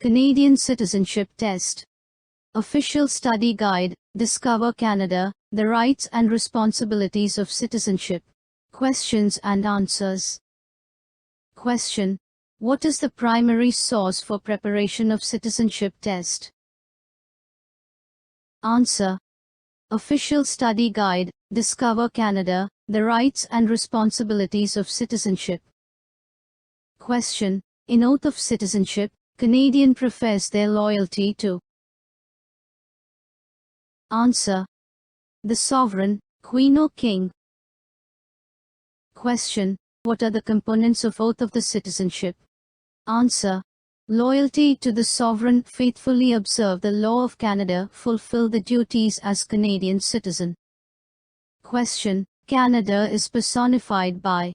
Canadian Citizenship Test. Official Study Guide, Discover Canada, The Rights and Responsibilities of Citizenship. Questions and answers. Question. What is the primary source for preparation of citizenship test? Answer. Official Study Guide, Discover Canada, The Rights and Responsibilities of Citizenship. Question. In Oath of Citizenship, Canadians profess their loyalty to. Answer. The Sovereign, Queen or King. Question. What are the components of Oath of the Citizenship? Answer. Loyalty to the Sovereign, faithfully observe the law of Canada, fulfill the duties as Canadian citizen. Question. Canada is personified by.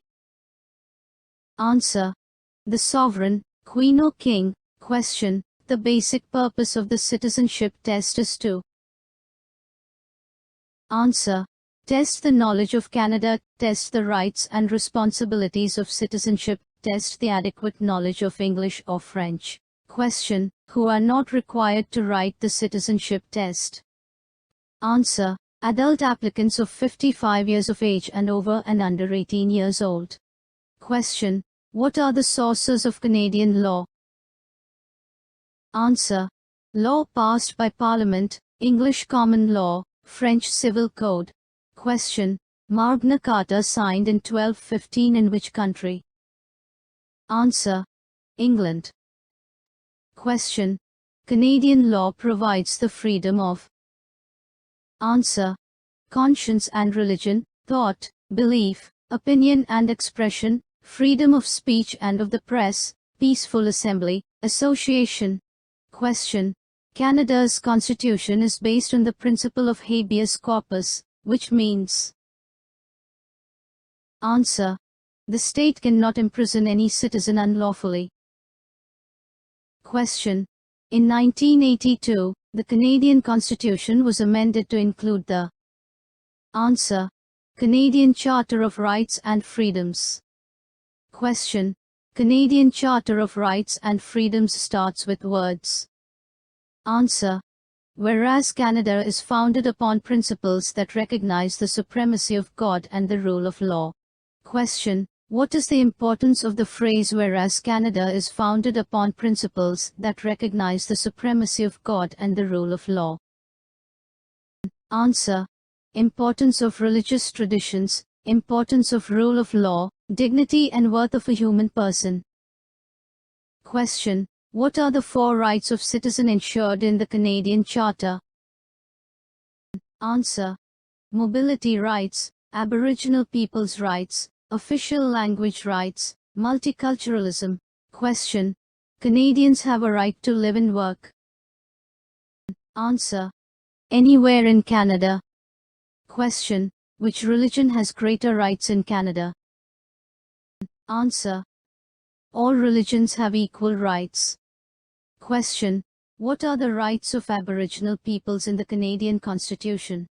Answer. The Sovereign, Queen or King. Question. The basic purpose of the citizenship test is to. Answer. Test the knowledge of Canada, test the rights and responsibilities of citizenship, test the adequate knowledge of English or French. Question. Who are not required to write the citizenship test? Answer. Adult applicants of 55 years of age and over and under 18 years old. Question. What are the sources of Canadian law? Answer. Law passed by Parliament, English Common Law, French Civil Code. Question. Magna Carta signed in 1215 in which country? Answer. England. Question. Canadian law provides the freedom of. Answer. Conscience and religion, thought, belief, opinion and expression, freedom of speech and of the press, peaceful assembly, association. Question. Canada's constitution is based on the principle of habeas corpus, which means. Answer. The state cannot imprison any citizen unlawfully. Question. In 1982, the Canadian Constitution was amended to include the. Answer. Canadian Charter of Rights and Freedoms. Question. Canadian Charter of Rights and Freedoms starts with words. Answer. Whereas Canada is founded upon principles that recognize the supremacy of God and the rule of law. Question. What is the importance of the phrase whereas Canada is founded upon principles that recognize the supremacy of God and the rule of law? Answer. Importance of religious traditions, importance of rule of law, dignity and worth of a human person. Question. What are the 4 rights of citizen ensured in the Canadian Charter? Answer. Mobility rights, Aboriginal people's rights, official language rights, multiculturalism. Question. Canadians have a right to live and work. Answer. Anywhere in Canada. Question. Which religion has greater rights in Canada? Answer. All religions have equal rights. Question. What are the rights of Aboriginal peoples in the Canadian Constitution?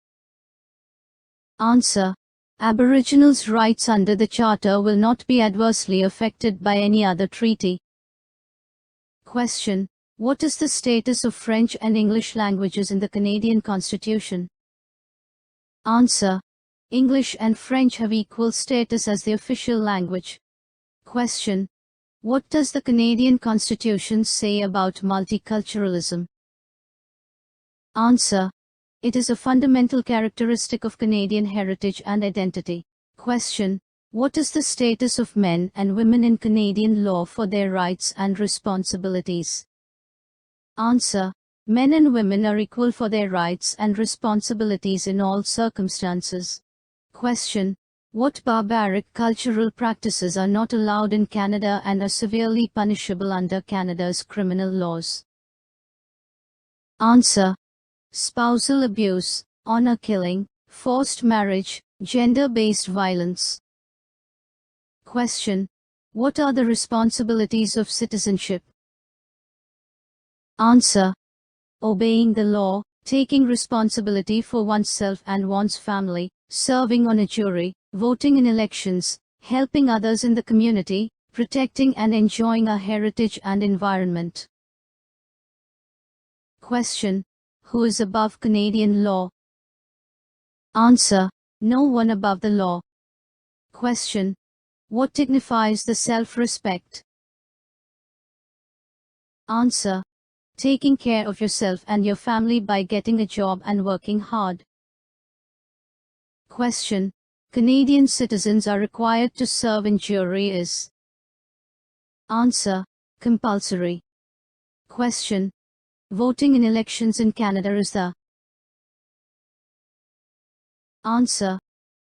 Answer. Aboriginals' rights under the Charter will not be adversely affected by any other treaty. Question. What is the status of French and English languages in the Canadian Constitution? Answer. English and French have equal status as the official language. Question. What does the Canadian Constitution say about multiculturalism? Answer. It is a fundamental characteristic of Canadian heritage and identity. Question. What is the status of men and women in Canadian law for their rights and responsibilities? Answer. Men and women are equal for their rights and responsibilities in all circumstances. Question. What barbaric cultural practices are not allowed in Canada and are severely punishable under Canada's criminal laws? Answer. Spousal abuse, honor killing, forced marriage, gender-based violence. Question. What are the responsibilities of citizenship? Answer. Obeying the law, taking responsibility for oneself and one's family, serving on a jury, voting in elections, helping others in the community, protecting and enjoying our heritage and environment. Question. Who is above Canadian law? Answer. No one above the law. Question. What dignifies the self-respect? Answer. Taking care of yourself and your family by getting a job and working hard. Question. Canadian citizens are required to serve in jury is. Answer. Compulsory. Question. Voting in elections in Canada is the. Answer.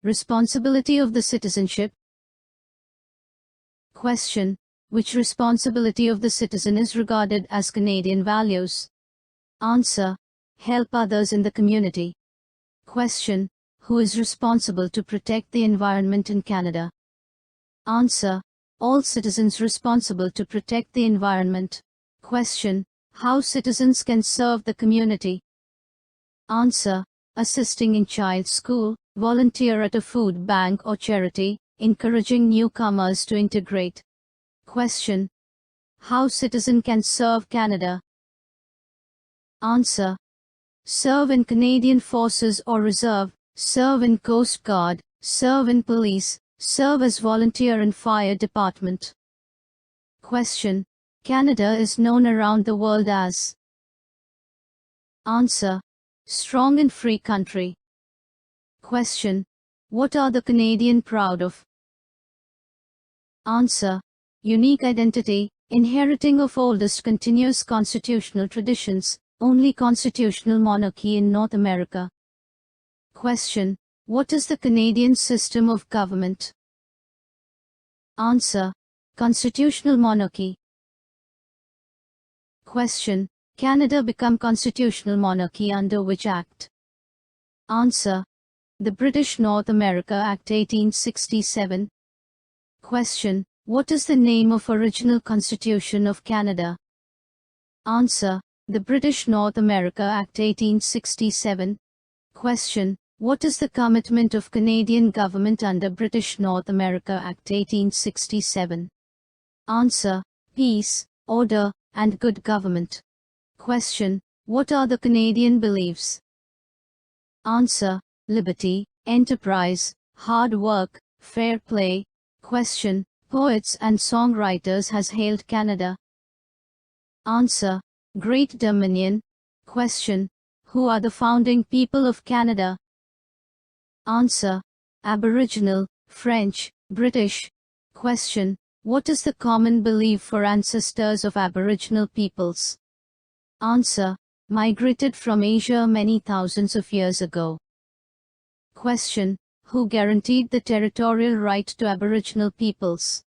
Responsibility of the citizenship. Question. Which responsibility of the citizen is regarded as Canadian values? Answer. Help others in the community. Question. Who is responsible to protect the environment in Canada? Answer. All citizens responsible to protect the environment. Question. How citizens can serve the community? Answer. Assisting in child school, volunteer at a food bank or charity, encouraging newcomers to integrate. Question. How citizen can serve Canada? Answer. Serve in Canadian Forces or Reserve, serve in Coast Guard, serve in police, serve as volunteer in fire department. Question. Canada is known around the world as. Answer. Strong and free country. Question. What are the Canadian proud of? Answer. Unique identity, inheriting of oldest continuous constitutional traditions, only constitutional monarchy in North America. Question. What is the Canadian system of government? Answer. Constitutional monarchy. Question. Canada become constitutional monarchy under which act? Answer. The British North America Act 1867. Question. What is the name of original Constitution of Canada? Answer. The British North America Act 1867. Question. What is the commitment of Canadian government under British North America Act 1867? Answer. Peace, order, and good government. Question. What are the Canadian beliefs? Answer. Liberty, enterprise, hard work, fair play. Question. Poets and songwriters has hailed Canada. Answer. Great Dominion. Question. Who are the founding people of Canada? Answer. Aboriginal, French, British. Question. What is the common belief for ancestors of Aboriginal peoples? Answer. Migrated from Asia many thousands of years ago. Question. Who guaranteed the territorial right to Aboriginal peoples?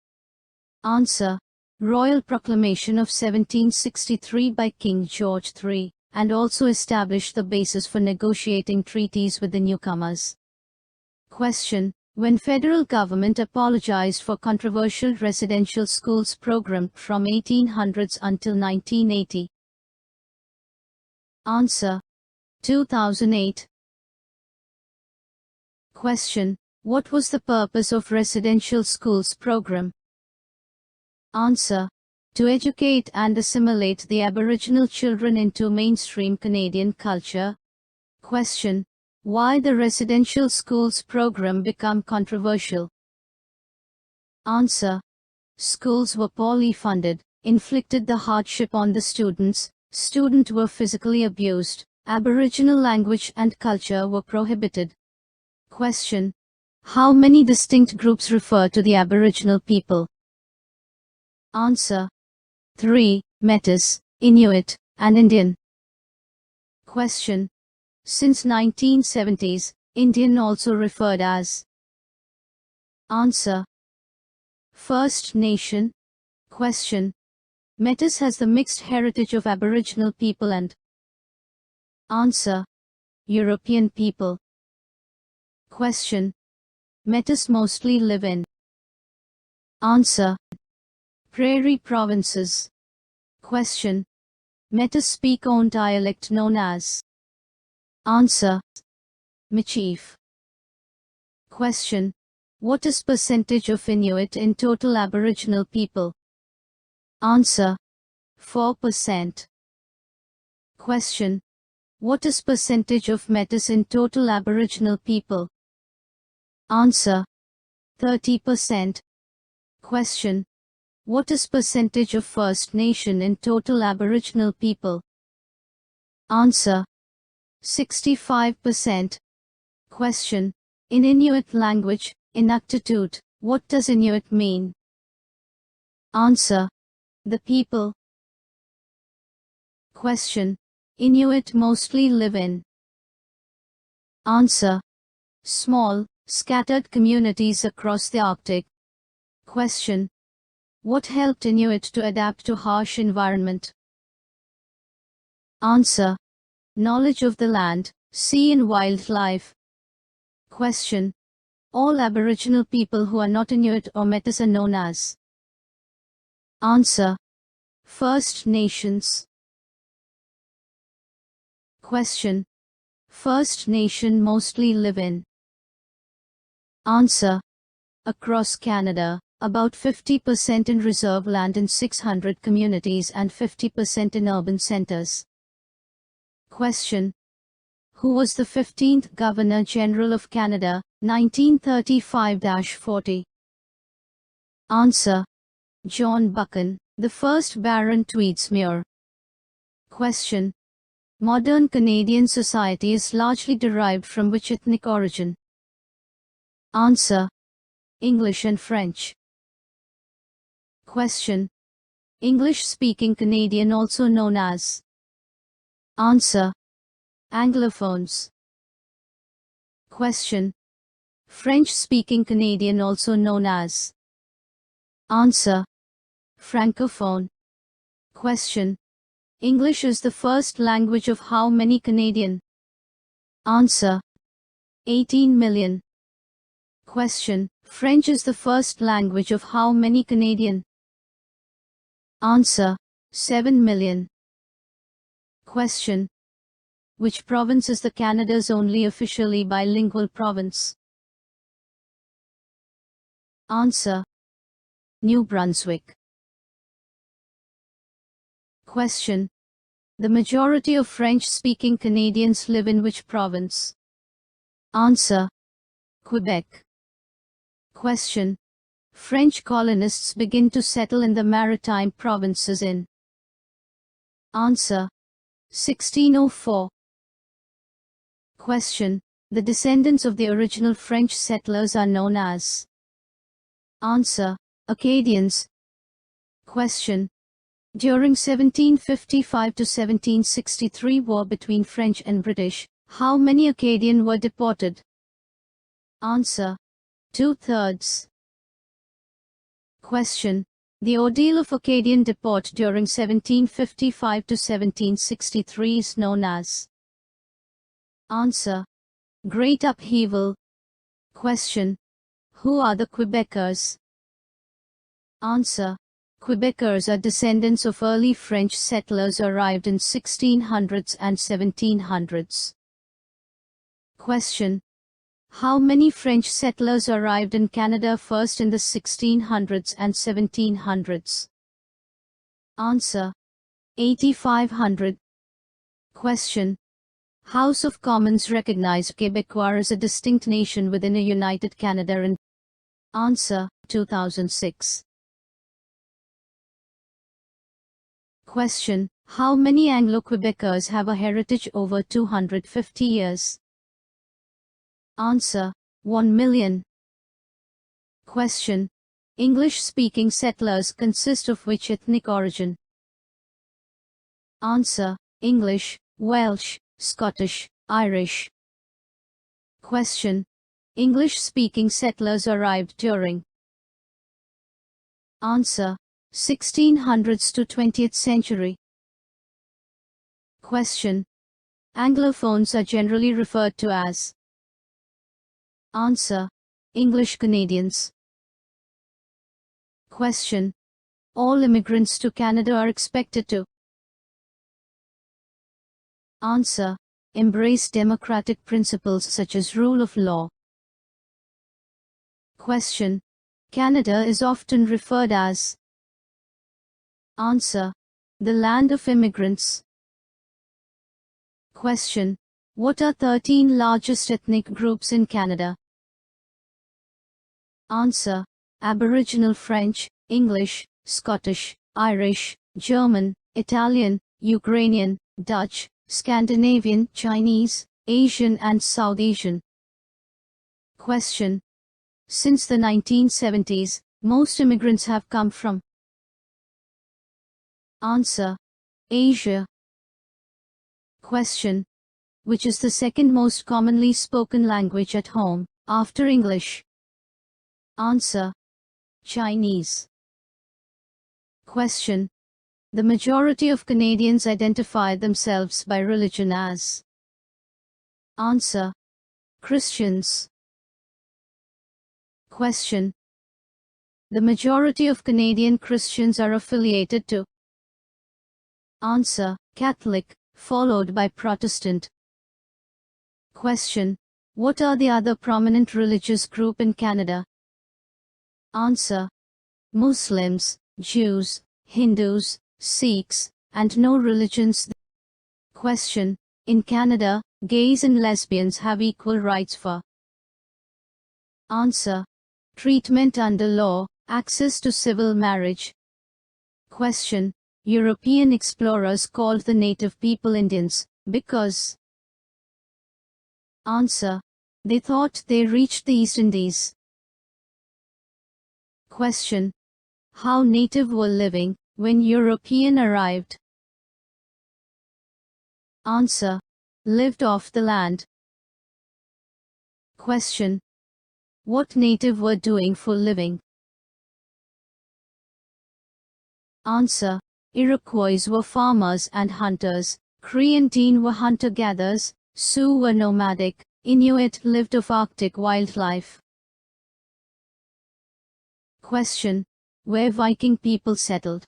Answer. Royal Proclamation of 1763 by King George III, and also established the basis for negotiating treaties with the newcomers. Question. When federal government apologized for controversial residential schools program from 1800s until 1980? Answer. 2008. Question. What was the purpose of residential schools program? Answer. To educate and assimilate the Aboriginal children into mainstream Canadian culture. Question. Why the residential schools program become controversial? Answer. Schools were poorly funded, inflicted the hardship on the students were physically abused, Aboriginal language and culture were prohibited. Question. How many distinct groups refer to the Aboriginal people? Answer. 3. Metis, Inuit, and Indian. Question. Since 1970s, Indian also referred as. Answer. First Nation. Question. Metis has the mixed heritage of Aboriginal people and. Answer. European people. Question. Metis mostly live in. Answer. Prairie provinces. Question. Metis speak own dialect known as. Answer. Michif. Question. What is percentage of Inuit in total Aboriginal people? Answer. 4%. Question. What is percentage of Metis in total Aboriginal people? Answer. 30%. Question. What is percentage of First Nation in total Aboriginal people? Answer. 65%. Question. In Inuit language, inaptitude, what does Inuit mean? Answer. The people. Question. Inuit mostly live in. Answer. Small, scattered communities across the Arctic. Question. What helped Inuit to adapt to harsh environment? Answer. Knowledge of the land, sea and wildlife. Question. All Aboriginal people who are not Inuit or Metis are known as. Answer. First Nations. Question. First Nation mostly live in. Answer. Across Canada, about 50% in reserve land in 600 communities and 50% in urban centers. Question. Who was the 15th Governor General of Canada, 1935-40? Answer. John Buchan, the first Baron Tweedsmuir. Question. Modern Canadian society is largely derived from which ethnic origin? Answer. English and French. Question. English-speaking Canadian also known as. Answer. Anglophones. Question. French-speaking Canadian also known as. Answer. Francophone. Question. English is the first language of how many Canadian? Answer. 18 million. Question. French is the first language of how many Canadian? Answer. 7 million. Question. Which province is the Canada's only officially bilingual province? Answer. New Brunswick. Question. The majority of French-speaking Canadians live in which province? Answer. Quebec. Question. French colonists begin to settle in the maritime provinces in. Answer. 1604. Question. The descendants of the original French settlers are known as. Answer. Acadians. Question. During 1755 to 1763 war between French and British, how many Acadian were deported? Answer. 2/3. Question. The ordeal of Acadian deport during 1755 to 1763 is known as. Answer. Great Upheaval. Question. Who are the Quebecers? Answer. Quebecers are descendants of early French settlers arrived in 1600s and 1700s. Question. How many French settlers arrived in Canada first in the 1600s and 1700s? Answer. 8,500. Question. House of Commons recognized Quebecois as a distinct nation within a united Canada in. Answer. 2006. Question. How many Anglo-Quebecers have a heritage over 250 years? Answer. 1 million. Question. English-speaking settlers consist of which ethnic origin? Answer. English, Welsh, Scottish, Irish. Question. English-speaking settlers arrived during. Answer. 1600s to 20th century. Question. Anglophones are generally referred to as. Answer. English Canadians. Question. All immigrants to Canada are expected to. Answer. Embrace democratic principles such as rule of law. Question. Canada is often referred as. Answer. The land of immigrants. Question. What are 13 largest ethnic groups in Canada? Answer. Aboriginal French, English, Scottish, Irish, German, Italian, Ukrainian, Dutch, Scandinavian, Chinese, Asian and South Asian. Question. Since the 1970s, most immigrants have come from. Answer. Asia. Question. Which is the second most commonly spoken language at home, after English? Answer. Chinese. Question. The majority of Canadians identify themselves by religion as. Answer. Christians. Question. The majority of Canadian Christians are affiliated to. Answer. Catholic, followed by Protestant. Question. What are the other prominent religious group in Canada? Answer. Muslims, Jews, Hindus, Sikhs, and no religions. Question. In Canada, gays and lesbians have equal rights for. Answer. Treatment under law, access to civil marriage. Question. European explorers called the native people Indians, because. Answer. They thought they reached the East Indies. Question. How native were living when European arrived? Answer. Lived off the land. Question. What native were doing for living? Answer. Iroquois were farmers and hunters, Cree and Dene were hunter-gatherers, Sioux were nomadic, Inuit lived off Arctic wildlife. Question. Where Viking people settled?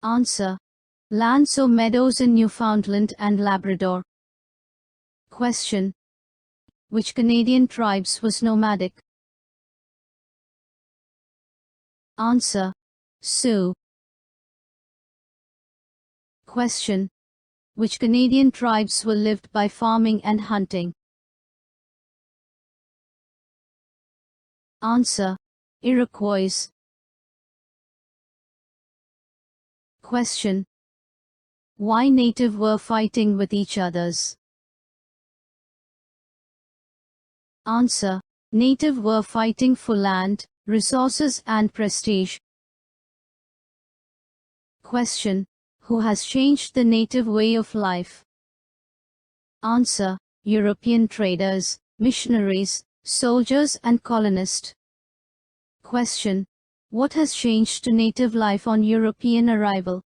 Answer. Lands or meadows in Newfoundland and Labrador. Question. Which Canadian tribes was nomadic? Answer. Sioux. Question. Which Canadian tribes were lived by farming and hunting? Answer. Iroquois. Question. Why native were fighting with each others? Answer. Native were fighting for land, resources and prestige. Question. Who has changed the native way of life? Answer. European traders, missionaries, soldiers and colonists. Question. What has changed to native life on European arrival?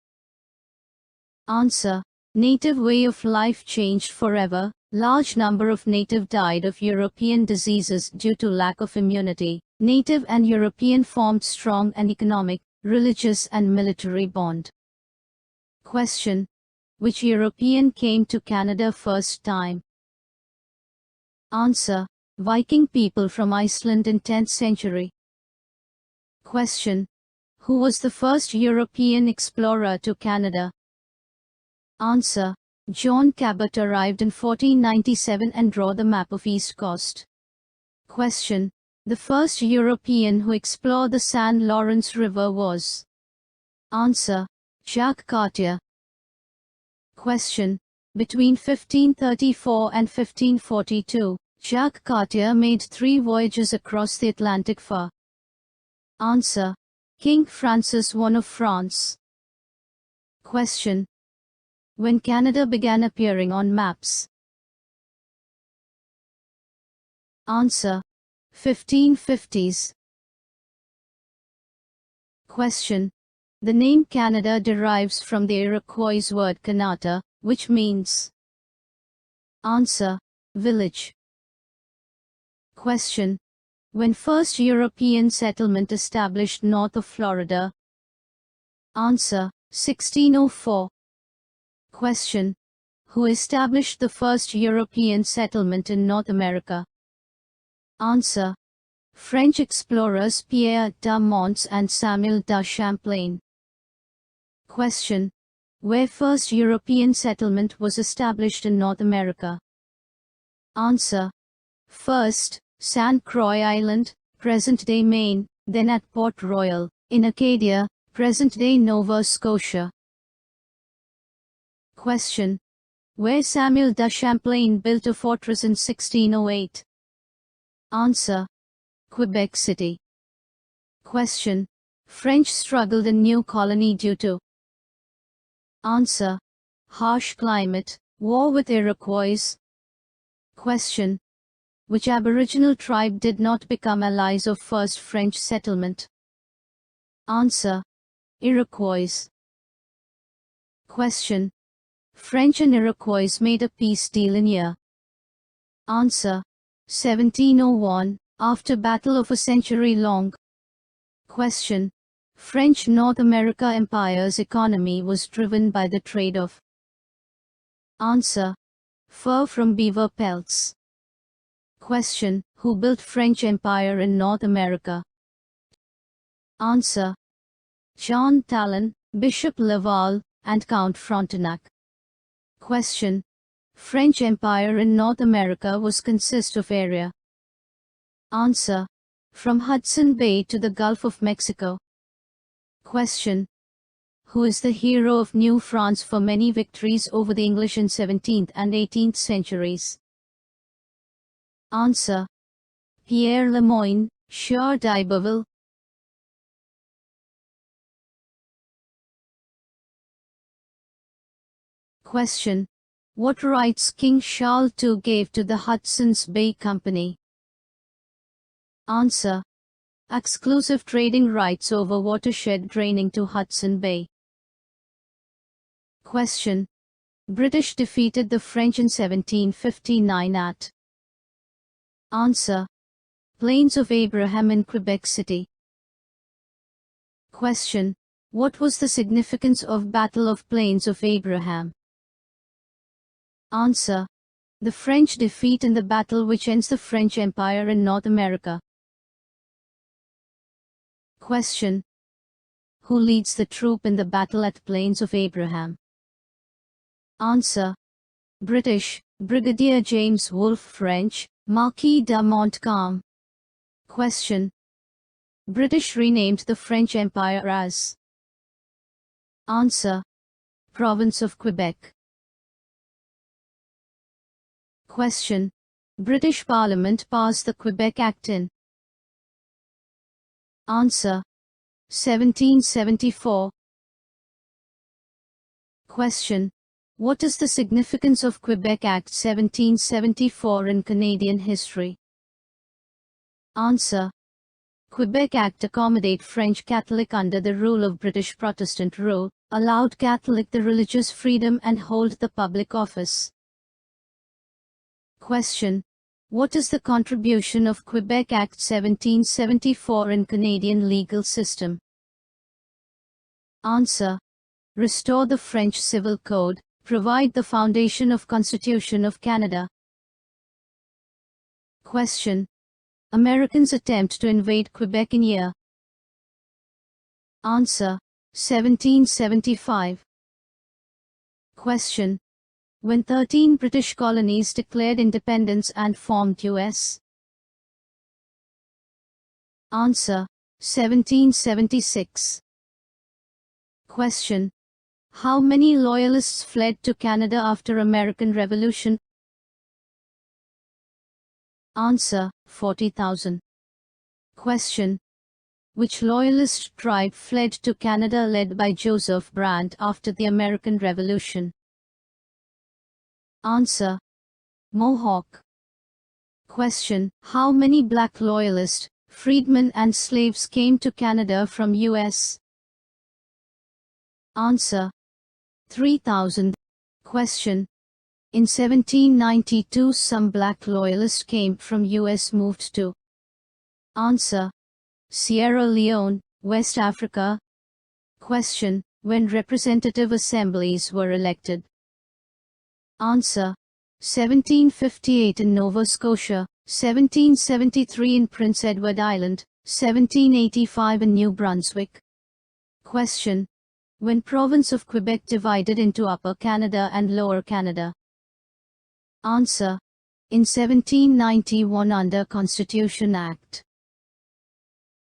Answer. Native way of life changed forever. Large number of native died of European diseases due to lack of immunity. Native and European formed strong and economic, religious and military bond. Question. Which European came to Canada first time? Answer. Viking people from Iceland in 10th century. Question. Who was the first European explorer to Canada? Answer. John Cabot arrived in 1497 and drew the map of East Coast. Question. The first European who explored the St. Lawrence River was. Answer. Jacques Cartier. Question. Between 1534 and 1542, Jacques Cartier made 3 voyages across the Atlantic for. Answer. King Francis I of France. Question. When Canada began appearing on maps? Answer. 1550s. Question. The name Canada derives from the Iroquois word Kanata, which means. Answer. Village. Question. When first European settlement established north of Florida? Answer. 1604. Question. Who established the first European settlement in North America? Answer. French explorers Pierre de Monts and Samuel de Champlain. Question. Where first European settlement was established in North America? Answer. First, St. Croix Island, present-day Maine, then at Port Royal, in Acadia, present-day Nova Scotia. Question. Where Samuel de Champlain built a fortress in 1608? Answer. Quebec City. Question. French struggled in New Colony due to? Answer. Harsh climate, war with Iroquois. Question. Which Aboriginal tribe did not become allies of first French settlement? Answer. Iroquois. Question. French and Iroquois made a peace deal in year? Answer. 1701, after battle of a century long. Question. French North America Empire's economy was driven by the trade of? Answer. Fur from beaver pelts. Question. Who built French Empire in North America? Answer. Jean Talon, Bishop Laval, and Count Frontenac. Question. French Empire in North America was consist of area? Answer. From Hudson Bay to the Gulf of Mexico. Question. Who is the hero of New France for many victories over the English in 17th and 18th centuries? Answer. Pierre Le Moyne, Sieur d'Iberville. Question. What rights King Charles II gave to the Hudson's Bay Company? Answer. Exclusive trading rights over watershed draining to Hudson Bay. Question. British defeated the French in 1759 at? Answer. Plains of Abraham in Quebec City. Question. What was the significance of Battle of Plains of Abraham? Answer. The French defeat in the battle which ends the French Empire in North America. Question. Who leads the troop in the battle at Plains of Abraham? Answer. British, Brigadier James Wolfe. French, Marquis de Montcalm. Question. British renamed the French Empire as? Answer. Province of Quebec. Question. British Parliament passed the Quebec Act in? Answer. 1774. Question. What is the significance of Quebec Act 1774 in Canadian history? Answer. Quebec Act accommodate French Catholic under the rule of British Protestant rule, allowed Catholic the religious freedom and hold the public office. Question. What is the contribution of Quebec Act 1774 in Canadian legal system? Answer. Restore the French Civil Code, provide the foundation of Constitution of Canada. Question. Americans attempt to invade Quebec in year? Answer. 1775. Question. When 13 British colonies declared independence and formed U.S.? Answer. 1776. Question. How many Loyalists fled to Canada after American Revolution? Answer. 40,000. Question. Which Loyalist tribe fled to Canada led by Joseph Brant after the American Revolution? Answer. Mohawk. Question. How many black Loyalists, freedmen and slaves came to Canada from U.S.? Answer. 3,000. Question. In 1792 some black Loyalists came from U.S. moved to? Answer. Sierra Leone, West Africa. Question. When representative assemblies were elected? Answer. 1758 in Nova Scotia, 1773 in Prince Edward Island, 1785 in New Brunswick. Question. When province of Quebec divided into Upper Canada and Lower Canada? Answer. In 1791 under Constitution Act.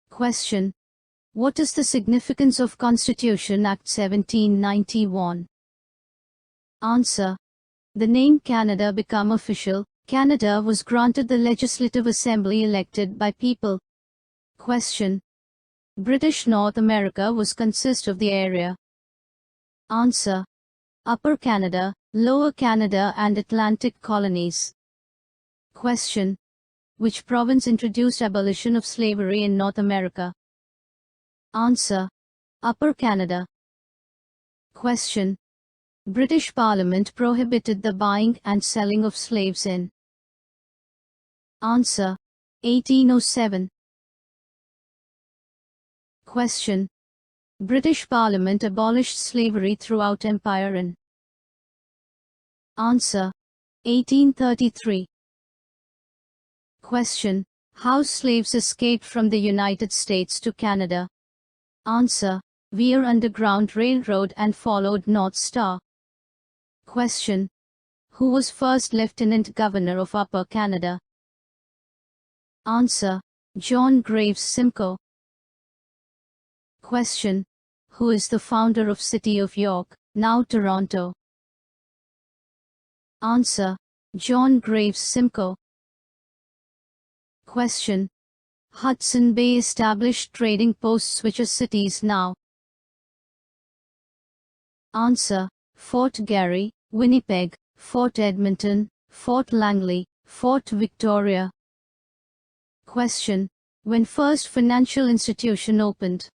Question. What is the significance of Constitution Act 1791? Answer. The name Canada became official. Canada was granted the Legislative Assembly elected by people. Question. British North America was consist of the area. Answer. Upper Canada, Lower Canada and Atlantic colonies. Question. Which province introduced abolition of slavery in North America? Answer. Upper Canada. Question. British Parliament prohibited the buying and selling of slaves in. Answer. 1807. Question. British Parliament abolished slavery throughout Empire in. Answer. 1833. Question. How slaves escaped from the United States to Canada? Answer. Via Underground Railroad and followed North Star. Question. Who was first Lieutenant Governor of Upper Canada? Answer. John Graves Simcoe. Question. Who is the founder of City of York, now Toronto? Answer. John Graves Simcoe. Question. Hudson Bay established trading posts which are cities now? Answer. Fort Garry, Winnipeg, Fort Edmonton, Fort Langley, Fort Victoria. Question. When first financial institution opened?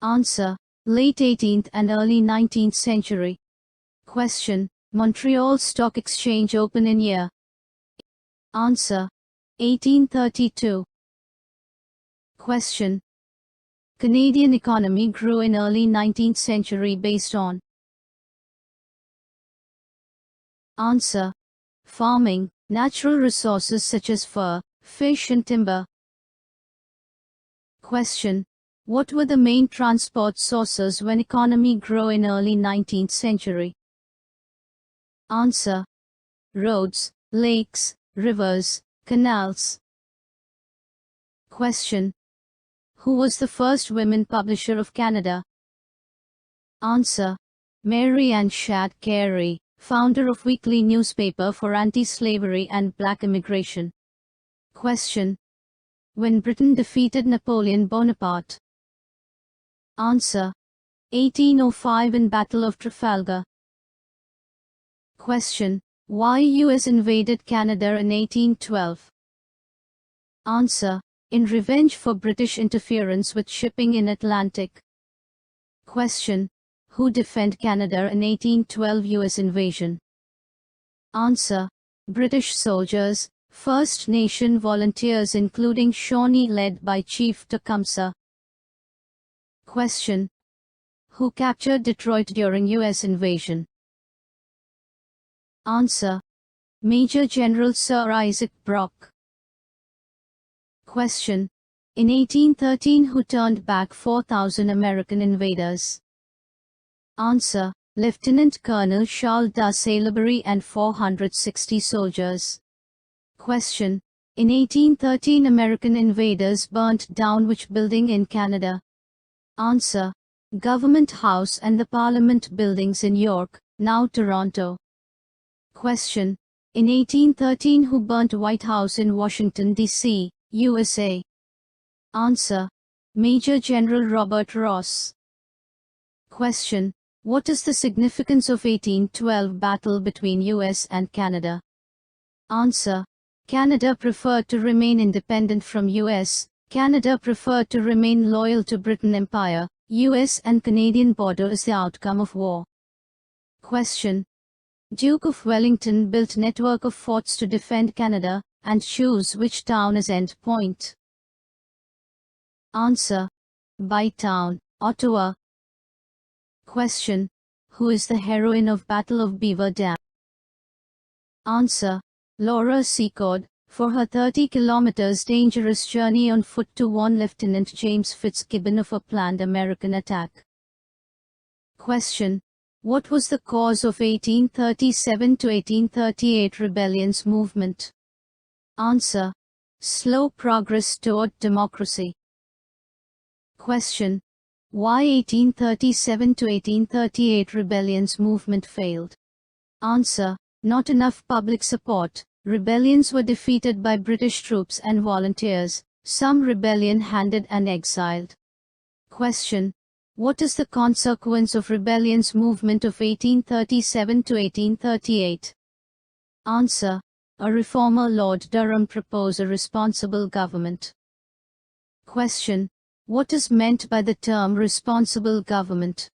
Answer. Late 18th and early 19th century. Question. Montreal Stock Exchange open in year? Answer. 1832. Question. Canadian economy grew in early 19th century based on? Answer. Farming, natural resources such as fur, fish and timber. Question. What were the main transport sources when economy grew in early 19th century? Answer. Roads, lakes, rivers, canals. Question. Who was the first women publisher of Canada? Answer. Mary Ann Shadd Carey, founder of weekly newspaper for anti-slavery and black immigration. Question. When Britain defeated Napoleon Bonaparte? Answer. 1805 in Battle of Trafalgar. Question. Why US invaded Canada in 1812? Answer. In revenge for British interference with shipping in Atlantic. Question. Who defended Canada in 1812 US invasion? Answer. British soldiers, First Nation volunteers including Shawnee led by Chief Tecumseh. Question. Who captured Detroit during US invasion? Answer. Major General Sir Isaac Brock. Question. In 1813 who turned back 4,000 American invaders? Answer. Lieutenant Colonel Charles de Salisbury and 460 soldiers. Question. In 1813 American invaders burnt down which building in Canada? Answer. Government House and the Parliament buildings in York, now Toronto. Question. In 1813 who burnt White House in Washington, D.C., USA? Answer. Major General Robert Ross. Question. What is the significance of 1812 battle between US and Canada? Answer. Canada preferred to remain independent from US. Canada preferred to remain loyal to Britain Empire. US and Canadian border is the outcome of war. Question. Duke of Wellington built network of forts to defend Canada, and choose which town as end point? Answer. Bytown, Ottawa. Question. Who is the heroine of Battle of Beaver Dam? Answer. Laura Secord, for her 30 kilometers dangerous journey on foot to warn Lieutenant James Fitzgibbon of a planned American attack. Question. What was the cause of 1837 to 1838 rebellions movement? Answer. Slow progress toward democracy. Question. Why 1837 to 1838 rebellions movement failed? Answer. Not enough public support. Rebellions were defeated by British troops and volunteers, some rebellion-handed and exiled. Question. What is the consequence of rebellions movement of 1837 to 1838? Answer. A reformer Lord Durham proposed a responsible government. Question. What is meant by the term responsible government?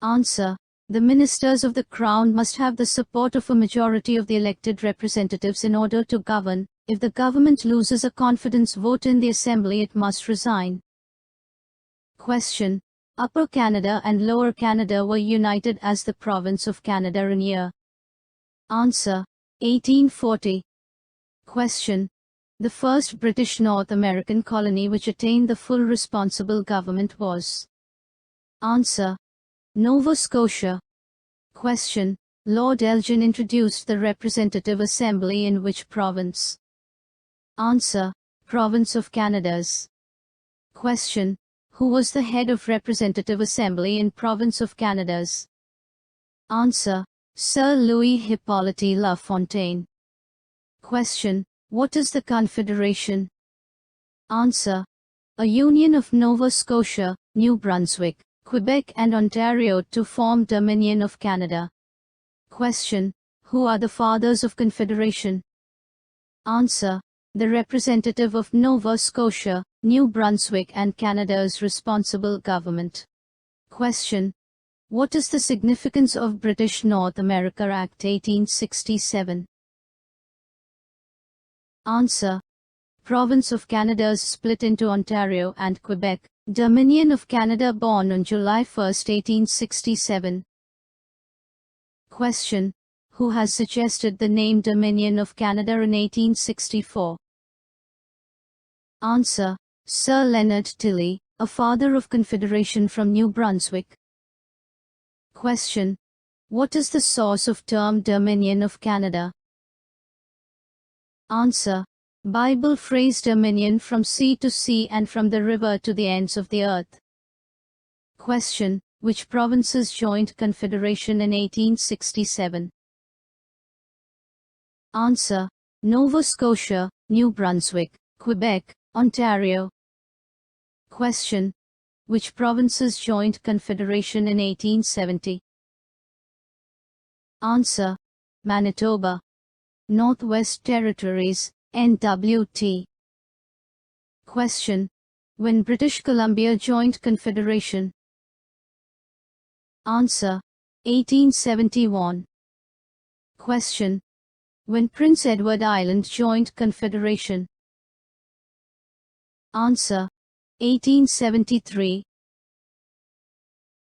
Answer. The ministers of the Crown must have the support of a majority of the elected representatives in order to govern. If the government loses a confidence vote in the Assembly, it must resign. Question. Upper Canada and Lower Canada were united as the province of Canada in year. Answer. 1840. Question. The first British North American colony which attained the full responsible government was. Answer. Nova Scotia. Question. Lord Elgin introduced the Representative Assembly in which province? Answer. Province of Canadas. Question. Who was the head of Representative Assembly in Province of Canadas? Answer. Sir Louis Hippolyte La Fontaine. Question. What is the Confederation? Answer. A union of Nova Scotia, New Brunswick, Quebec and Ontario to form Dominion of Canada. Question. Who are the fathers of Confederation? Answer. The representative of Nova Scotia, New Brunswick and Canada's responsible government. Question. What is the significance of British North America Act 1867? Answer. Province of Canada's split into Ontario and Quebec, Dominion of Canada born on July 1, 1867. Question. Who has suggested the name Dominion of Canada in 1864? Answer. Sir Leonard Tilley, a father of Confederation from New Brunswick. Question. What is the source of term Dominion of Canada? Answer. Bible phrase Dominion from sea to sea and from the river to the ends of the earth. Question. Which provinces joined Confederation in 1867? Answer. Nova Scotia, New Brunswick, Quebec, Ontario. Question. Which provinces joined Confederation in 1870? Answer. Manitoba, Northwest Territories, NWT. Question. When British Columbia joined Confederation? Answer. 1871. Question. When Prince Edward Island joined Confederation? Answer. 1873.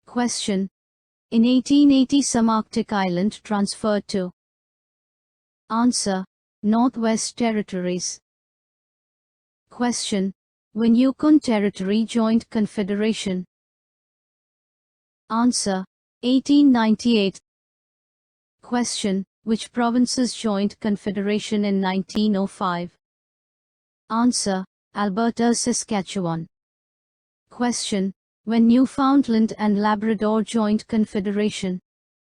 Question. In 1880 some Arctic island transferred to? Answer. Northwest Territories. Question. When Yukon Territory joined Confederation? Answer. 1898. Question. Which provinces joined Confederation in 1905? Answer. Alberta, Saskatchewan. Question. When Newfoundland and Labrador joined Confederation?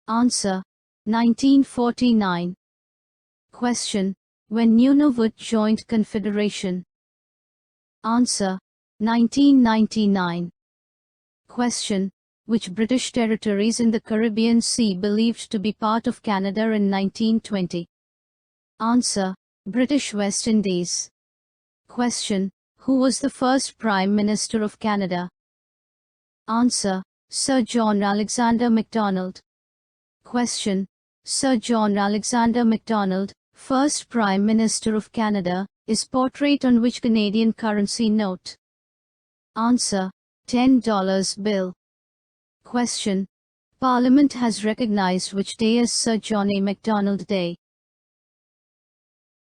Answer. 1949. Question. When Nunavut joined Confederation? Answer. 1999. Question. Which British territories in the Caribbean Sea believed to be part of Canada in 1920? Answer. British West Indies. Question. Who was the first Prime Minister of Canada? Answer. Sir John Alexander Macdonald. Question. Sir John Alexander Macdonald, first Prime Minister of Canada, is portrayed on which Canadian currency note? Answer. $10 bill. Question. Parliament has recognized which day as Sir John A. Macdonald Day?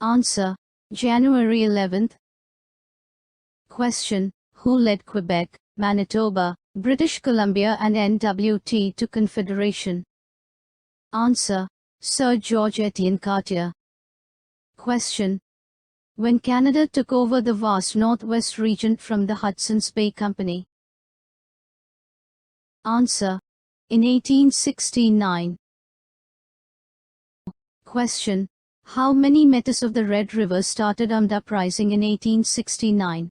Answer. January 11th. Question. Who led Quebec, Manitoba, British Columbia and NWT to Confederation? Answer: Sir George Etienne Cartier. Question: when Canada took over the vast Northwest region from the Hudson's Bay Company? Answer: in 1869. Question: how many Metis of the Red River started armed uprising in 1869?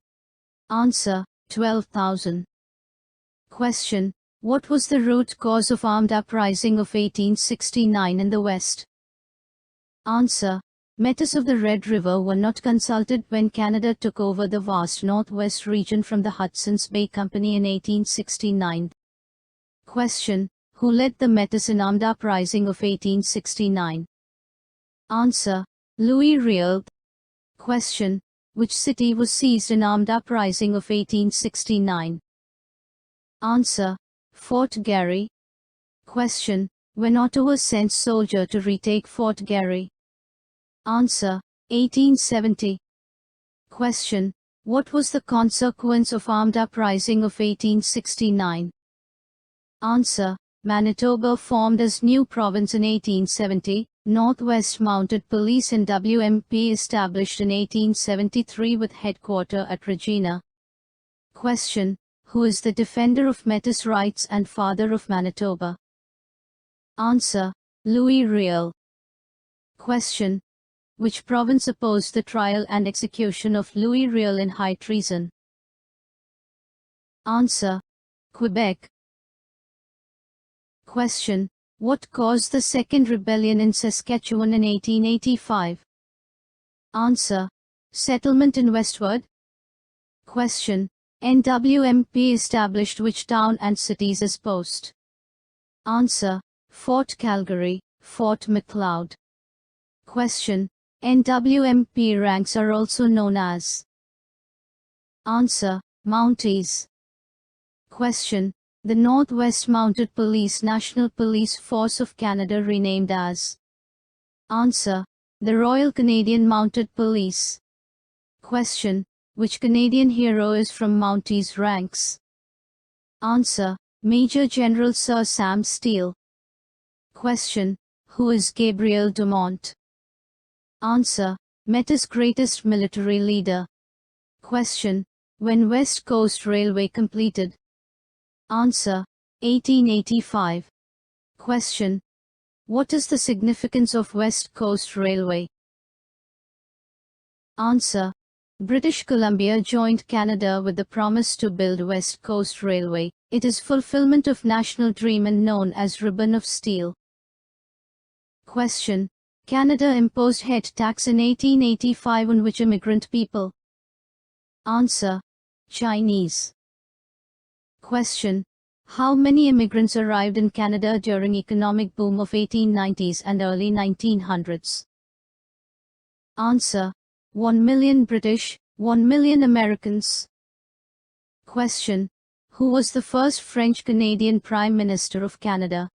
Answer: 12,000. Question: what was the root cause of armed uprising of 1869 in the West? Answer: Metis of the Red River were not consulted when Canada took over the vast Northwest region from the Hudson's Bay Company in 1869. Question: who led the Metis in armed uprising of 1869? Answer: Louis Riel. Question: which city was seized in armed uprising of 1869? Answer: Fort Garry. Question: when Ottawa sent soldier to retake Fort Garry? Answer: 1870. Question: what was the consequence of armed uprising of 1869? Answer: Manitoba formed as new province in 1870, Northwest Mounted Police and WMP established in 1873 with headquarters at Regina. Question: who is the defender of Metis rights and father of Manitoba? Answer: Louis Riel. Question: which province opposed the trial and execution of Louis Riel in high treason? Answer: Quebec. Question: what caused the Second Rebellion in Saskatchewan in 1885? Answer: settlement in Westward. Question: NWMP established which town and cities as post? Answer: Fort Calgary, Fort Macleod. Question: NWMP ranks are also known as? Answer: Mounties. Question: the Northwest Mounted Police National Police Force of Canada renamed as? Answer: the Royal Canadian Mounted Police. Question: which Canadian hero is from Mounties ranks? Answer: Major General Sir Sam Steele. Question: who is Gabriel Dumont? Answer: Metis greatest military leader. Question: when West Coast Railway completed? Answer: 1885. Question: what is the significance of West Coast Railway? Answer: British Columbia joined Canada with the promise to build West Coast Railway. It is fulfillment of national dream and known as Ribbon of Steel. Question: Canada imposed head tax in 1885 on which immigrant people? Answer: Chinese. Question: how many immigrants arrived in Canada during economic boom of 1890s and early 1900s? Answer: 1 million British, 1 million Americans. Question: who was the first French-Canadian Prime Minister of Canada?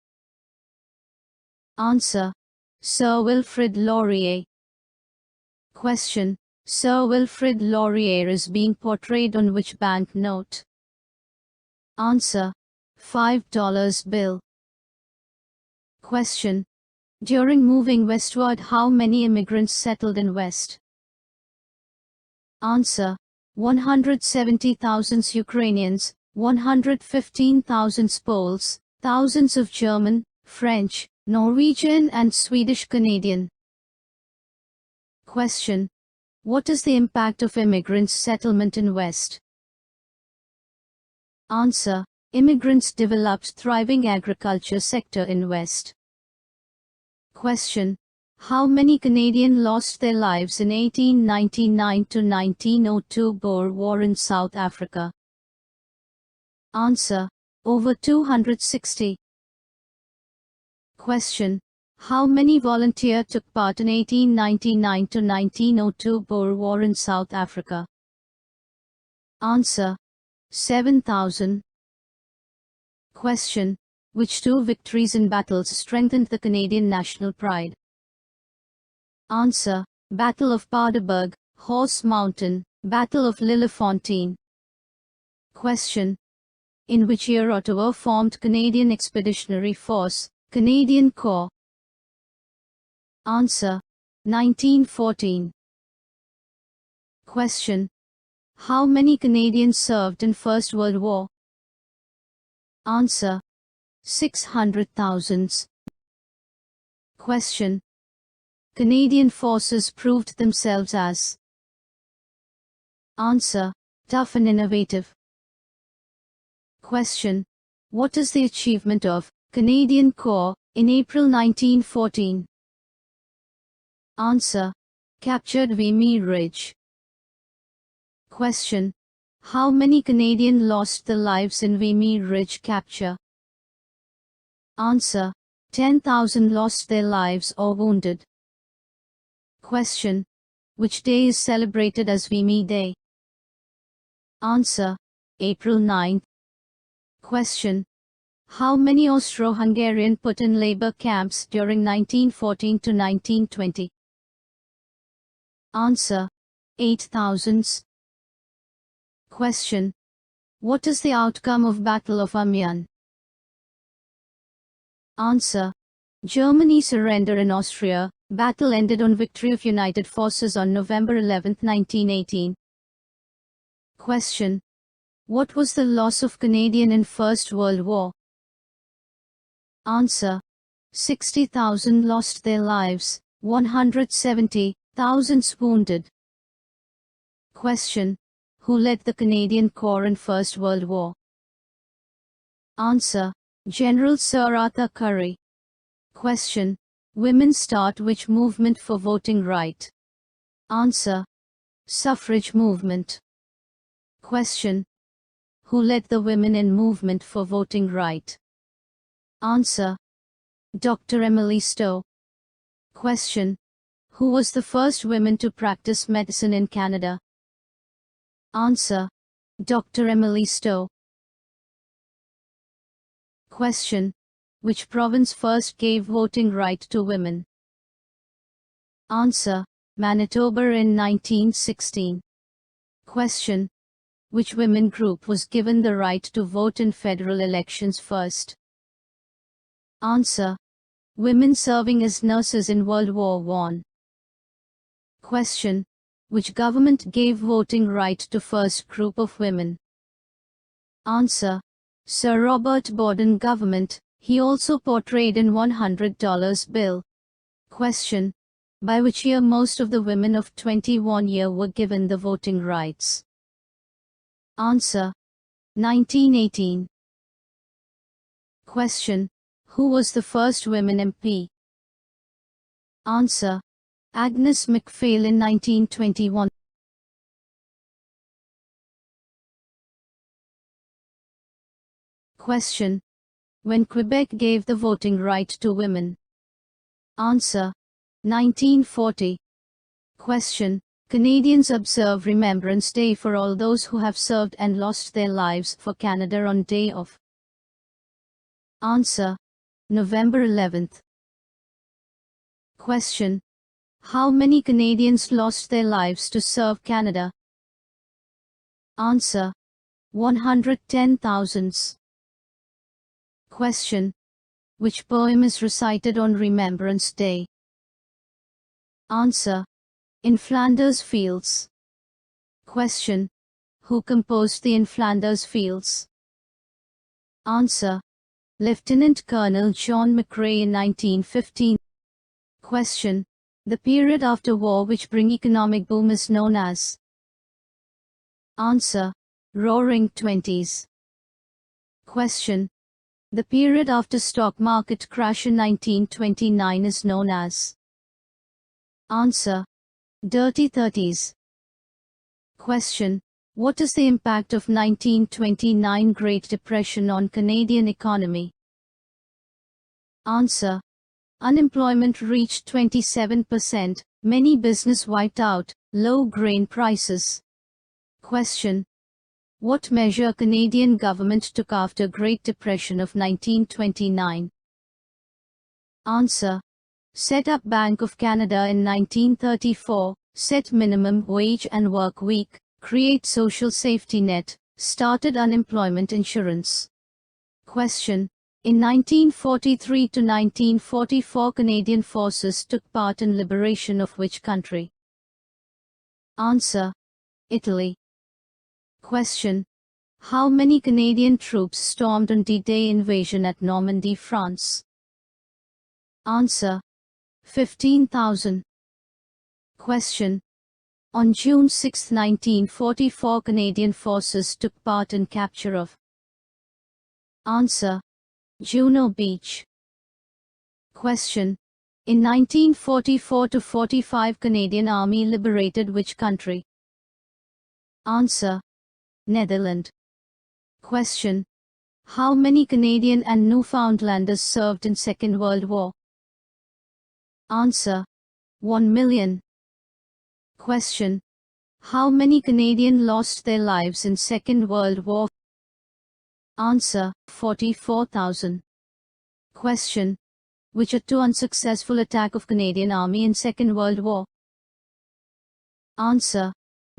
Answer: Sir Wilfrid Laurier. Question: Sir Wilfrid Laurier is being portrayed on which bank note? Answer: $5 bill. Question: during moving westward, how many immigrants settled in West? Answer: 170,000 Ukrainians, 115,000 Poles, thousands of German, French, Norwegian and Swedish Canadian. Question: what is the impact of immigrants' settlement in West? Answer: immigrants developed thriving agriculture sector in West. Question: how many Canadians lost their lives in 1899 to 1902 Boer War in South Africa? Answer: over 260. Question: how many volunteers took part in 1899 to 1902 Boer War in South Africa? Answer: 7,000. Question: which two victories in battles strengthened the Canadian national pride? Answer: Battle of Paardeberg, Horse Mountain, Battle of Lillefontaine. Question: In which year Ottawa formed Canadian Expeditionary Force, Canadian Corps? Answer: 1914. Question: how many Canadians served in First World War? Answer: 600,000. Question: Canadian forces proved themselves as? Answer: tough and innovative. Question: what is the achievement of Canadian Corps in April 1914? Answer: captured Vimy Ridge. Question: how many Canadians lost their lives in Vimy Ridge capture? Answer: 10,000 lost their lives or wounded. Question: which day is celebrated as Vimy Day? Answer: April 9th. Question: how many Austro-Hungarian put in labor camps during 1914 to 1920? Answer: 8,000. Question: what is the outcome of Battle of Amiens? Answer: Germany surrender in Austria. Battle ended on victory of United Forces on November 11, 1918. Question: what was the loss of Canadian in First World War? Answer: 60,000 lost their lives, 170,000 wounded. Question: who led the Canadian Corps in First World War? Answer: General Sir Arthur Currie. Question: women start which movement for voting right? Answer: suffrage movement. Question: who led the women in movement for voting right? Answer: Dr. Emily Stowe. Question: who was the first woman to practice medicine in Canada? Answer: Dr. Emily Stowe. Question: which province first gave voting right to women? Answer: Manitoba in 1916. Question: which women group was given the right to vote in federal elections first? Answer: women serving as nurses in World War I. Question: which government gave voting right to first group of women? Answer: Sir Robert Borden government. He also portrayed in $100 bill. Question: by which year most of the women of 21 years were given the voting rights? Answer: 1918. Question: who was the first women MP? Answer: Agnes MacPhail in 1921. Question: when Quebec gave the voting right to women? Answer: 1940. Question: Canadians observe Remembrance Day for all those who have served and lost their lives for Canada on day of? Answer: November 11th. Question: how many Canadians lost their lives to serve Canada? Answer: 110,000. Question: which poem is recited on Remembrance Day? Answer: In Flanders Fields. Question: who composed the In Flanders Fields? Answer: Lieutenant Colonel John McCrae in 1915. Question: the period after war which bring economic boom is known as? Answer: Roaring Twenties. Question: the period after stock market crash in 1929 is known as? Answer: Dirty Thirties. Question: what is the impact of 1929 Great Depression on Canadian economy? Answer: unemployment reached 27%, many business wiped out, low grain prices. Question: what measure Canadian government took after Great Depression of 1929? Answer: set up Bank of Canada in 1934, set minimum wage and work week, create social safety net, started unemployment insurance? Question. In 1943 to 1944, Canadian forces took part in liberation of which country? Answer. Italy. Question. How many Canadian troops stormed on D-Day invasion at Normandy, France? Answer. 15,000. Question. On June 6, 1944, Canadian forces took part in capture of? Answer. Juno Beach. Question. In 1944 to 45, Canadian Army liberated which country? Answer. Netherlands. Question. How many Canadian and Newfoundlanders served in Second World War? Answer. 1 million. Question. How many Canadian lost their lives in Second World War? Answer. 44,000. Question. Which are two unsuccessful attack of Canadian Army in Second World War? Answer.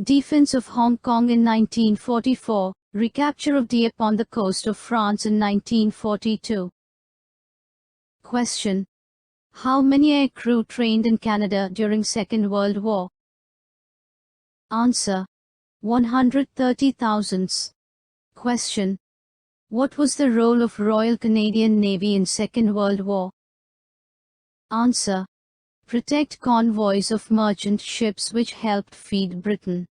Defense of Hong Kong in 1944, recapture of Dieppe on the coast of France in 1942. Question. How many air crew trained in Canada during Second World War? Answer. 130,000. Question. What was the role of Royal Canadian Navy in Second World War? Answer. Protect convoys of merchant ships which helped feed Britain.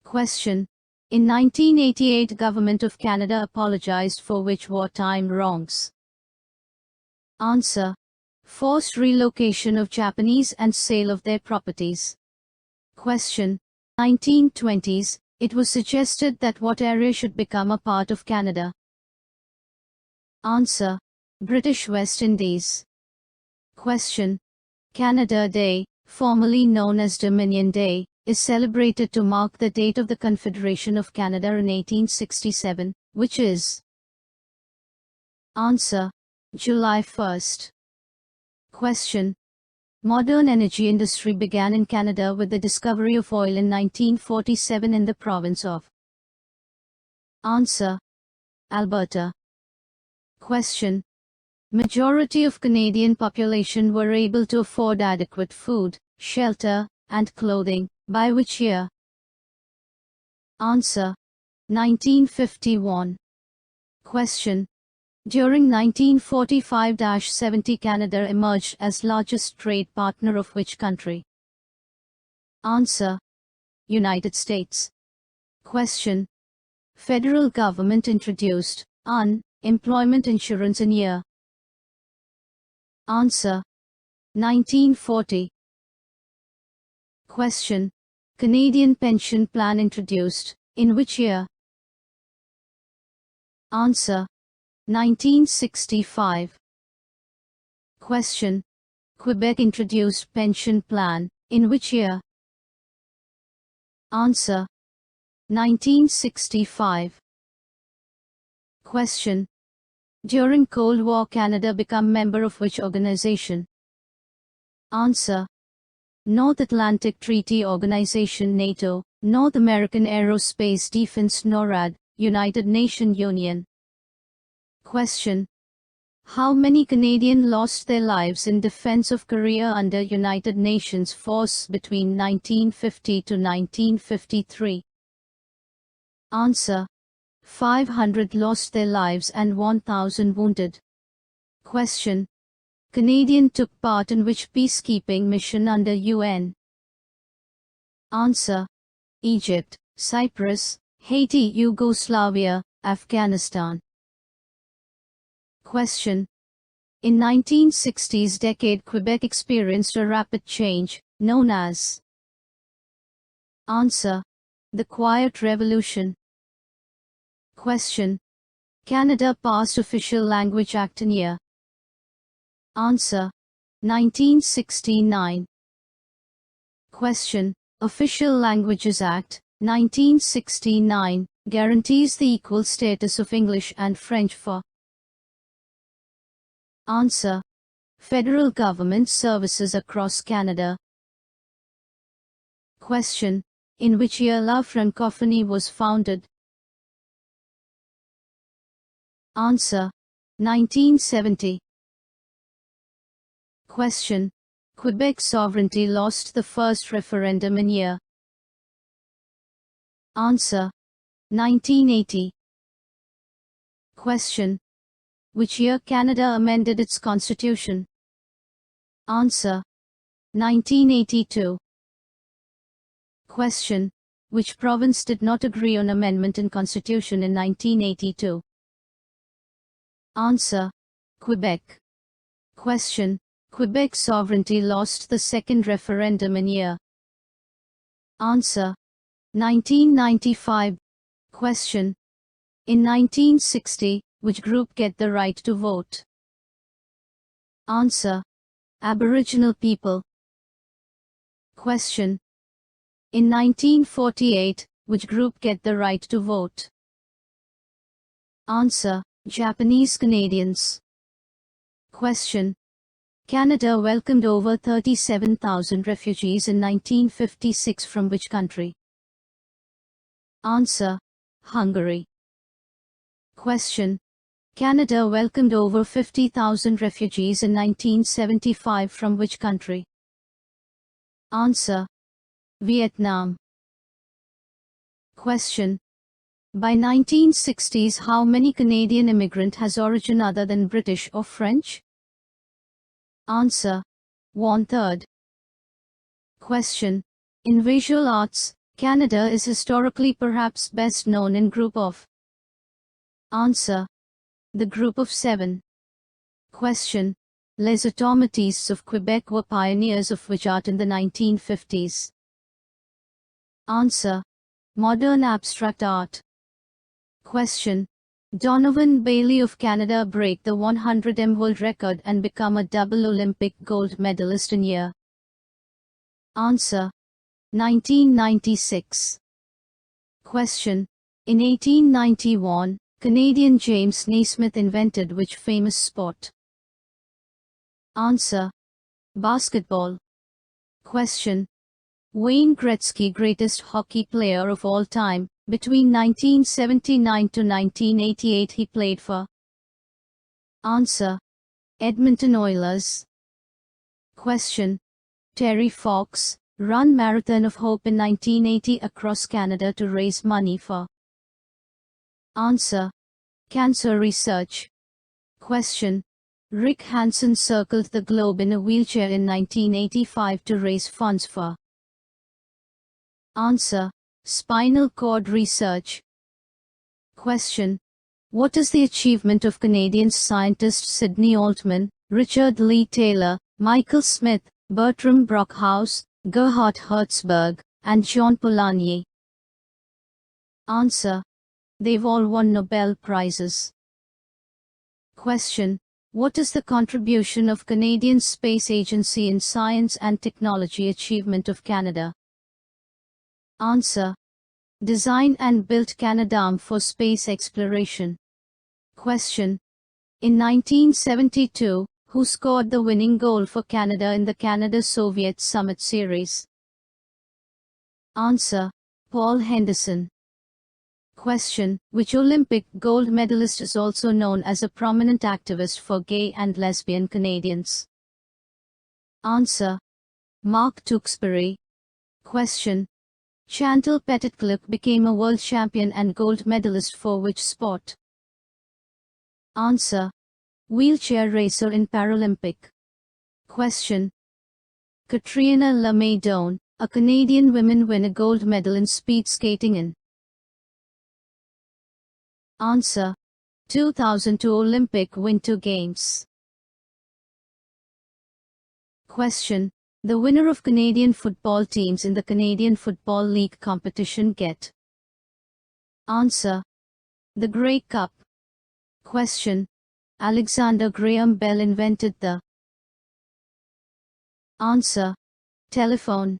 Question. In 1988, Government of Canada apologized for which wartime wrongs? Answer. Forced relocation of Japanese and sale of their properties. Question. 1920s, it was suggested that what area should become a part of Canada? Answer. British West Indies. Question. Canada Day, formerly known as Dominion Day, is celebrated to mark the date of the Confederation of Canada in 1867, which is? Answer. July 1st. Question. Modern energy industry began in Canada with the discovery of oil in 1947 in the province of? Answer. Alberta. Question. Majority of Canadian population were able to afford adequate food, shelter, and clothing, by which year? Answer. 1951. Question. During 1945-70, Canada emerged as largest trade partner of which country? Answer. United States. Question. Federal government introduced unemployment insurance in year? Answer. 1940. Question. Canadian pension plan introduced in which year? Answer. 1965. Question. Quebec introduced pension plan in which year? Answer. 1965. Question. During Cold War, Canada became member of which organization? Answer. North Atlantic Treaty Organization NATO, North American Aerospace Defense NORAD, United Nations Union. Question. How many Canadians lost their lives in defense of Korea under United Nations force between 1950 to 1953? Answer. 500 lost their lives and 1,000 wounded. Question. Canadian took part in which peacekeeping mission under UN? Answer. Egypt, Cyprus, Haiti, Yugoslavia, Afghanistan. Question. In 1960s decade, Quebec experienced a rapid change, known as? Answer. The Quiet Revolution. Question. Canada passed Official Language Act in year? Answer. 1969. Question. Official Languages Act, 1969, guarantees the equal status of English and French for? Answer. Federal government services across Canada. Question. In which year La Francophonie was founded? Answer: 1970. Question: Quebec sovereignty lost the first referendum in year. Answer: 1980. Question: Which year Canada amended its constitution? Answer: 1982. Question: Which province did not agree on amendment in constitution in 1982? Answer: Quebec. Question: Quebec sovereignty lost the second referendum in year. Answer: 1995. Question: In 1960, which group get the right to vote? Answer: Aboriginal people. Question: In 1948, which group get the right to vote? Answer: Japanese Canadians. Question: Canada welcomed over 37,000 refugees in 1956 from which country? Answer: Hungary. Question: Canada welcomed over 50,000 refugees in 1975 from which country? Answer: Vietnam. Question: By 1960s, how many Canadian immigrant has origin other than British or French? Answer: 1/3. Question: In visual arts, Canada is historically perhaps best known in group of? Answer: the group of 7. Question: Les automatistes of Quebec were pioneers of which art in the 1950s? Answer: modern abstract art. Question: Donovan Bailey of Canada break the 100m world record and become a double Olympic gold medalist in year? Answer: 1996. Question: In 1891, Canadian James Naismith invented which famous sport? Answer: basketball. Question: Wayne Gretzky, greatest hockey player of all time, between 1979 to 1988 he played for? Answer: Edmonton Oilers. Question: Terry Fox run Marathon of Hope in 1980 across Canada to raise money for? Answer: cancer research. Question: Rick Hansen circled the globe in a wheelchair in 1985 to raise funds for? Answer: spinal cord research. Question: What is the achievement of Canadian scientists Sidney Altman, Richard Lee Taylor, Michael Smith, Bertram Brockhaus, Gerhard Hertzberg, and Jean Polanyi? Answer: they've all won Nobel Prizes. Question: What is the contribution of Canadian Space Agency in science and technology achievement of Canada? Answer: design and built Canadarm for space exploration. Question: In 1972, who scored the winning goal for Canada in the Canada-Soviet Summit Series? Answer: Paul Henderson. Question: Which Olympic gold medalist is also known as a prominent activist for gay and lesbian Canadians? Answer: Mark Tewksbury. Question: Chantal Petitclerc became a world champion and gold medalist for which sport? Answer: wheelchair racer in Paralympic. Question: Katrina LeMaydon, a Canadian woman, win a gold medal in speed skating in? Answer: 2002 Olympic Winter Games. Question: The winner of Canadian football teams in the Canadian Football League competition get? Answer: the Grey Cup. Question: Alexander Graham Bell invented the? Answer: telephone.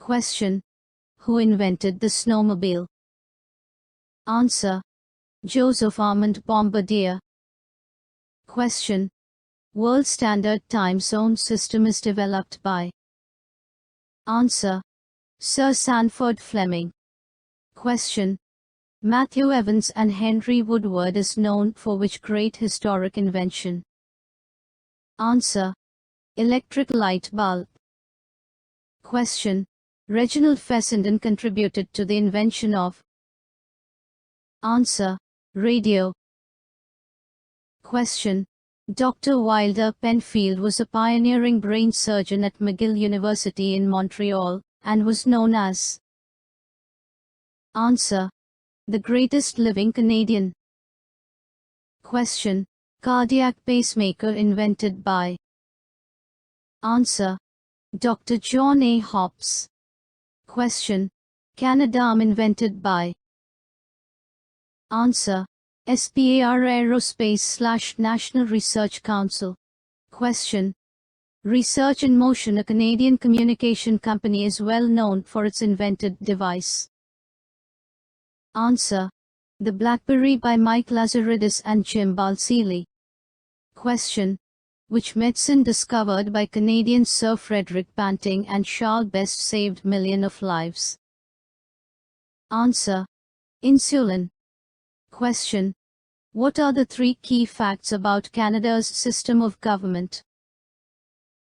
Question: Who invented the snowmobile? Answer: Joseph Armand Bombardier. Question: World Standard Time Zone System is developed by? Answer: Sir Sanford Fleming. Question: Matthew Evans and Henry Woodward is known for which great historic invention? Answer: electric light bulb. Question: Reginald Fessenden contributed to the invention of? Answer: radio. Question: Dr. Wilder Penfield was a pioneering brain surgeon at McGill University in Montreal, and was known as? Answer: the greatest living Canadian. Question: Cardiac pacemaker invented by? Answer: Dr. John A. Hobbs. Question: Canadarm invented by? Answer: SPAR Aerospace / National Research Council. Question: Research in Motion, a Canadian communication company, is well known for its invented device. Answer: the BlackBerry by Mike Lazaridis and Jim Balsillie. Question: Which medicine discovered by Canadians Sir Frederick Banting and Charles Best saved millions of lives? Answer: insulin. Question: What are the 3 key facts about Canada's system of government?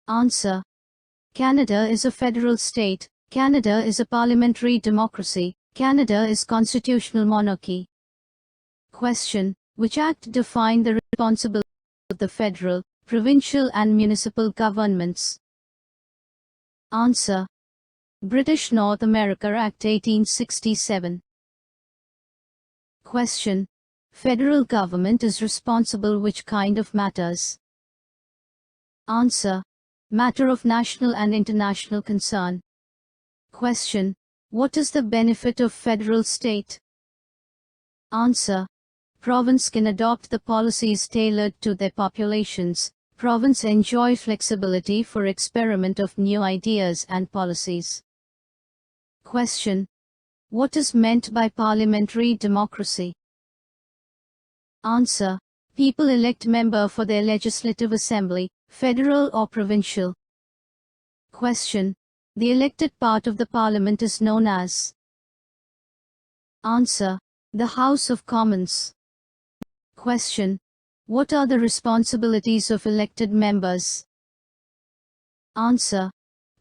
Answer: Canada is a federal state, Canada is a parliamentary democracy, Canada is constitutional monarchy. Question: Which act defined the responsibility of the federal, provincial and municipal governments? Answer: British North America Act 1867. Question: Federal government is responsible which kind of matters? Answer: Matter of national and international concern. Question: What is the benefit of federal state? Answer: Province can adopt the policies tailored to their populations. Province enjoy flexibility for experiment of new ideas and policies. Question: What is meant by parliamentary democracy? Answer: People elect member for their legislative assembly, federal or provincial. Question: The elected part of the parliament is known as? Answer: the House of Commons. Question: What are the responsibilities of elected members? Answer: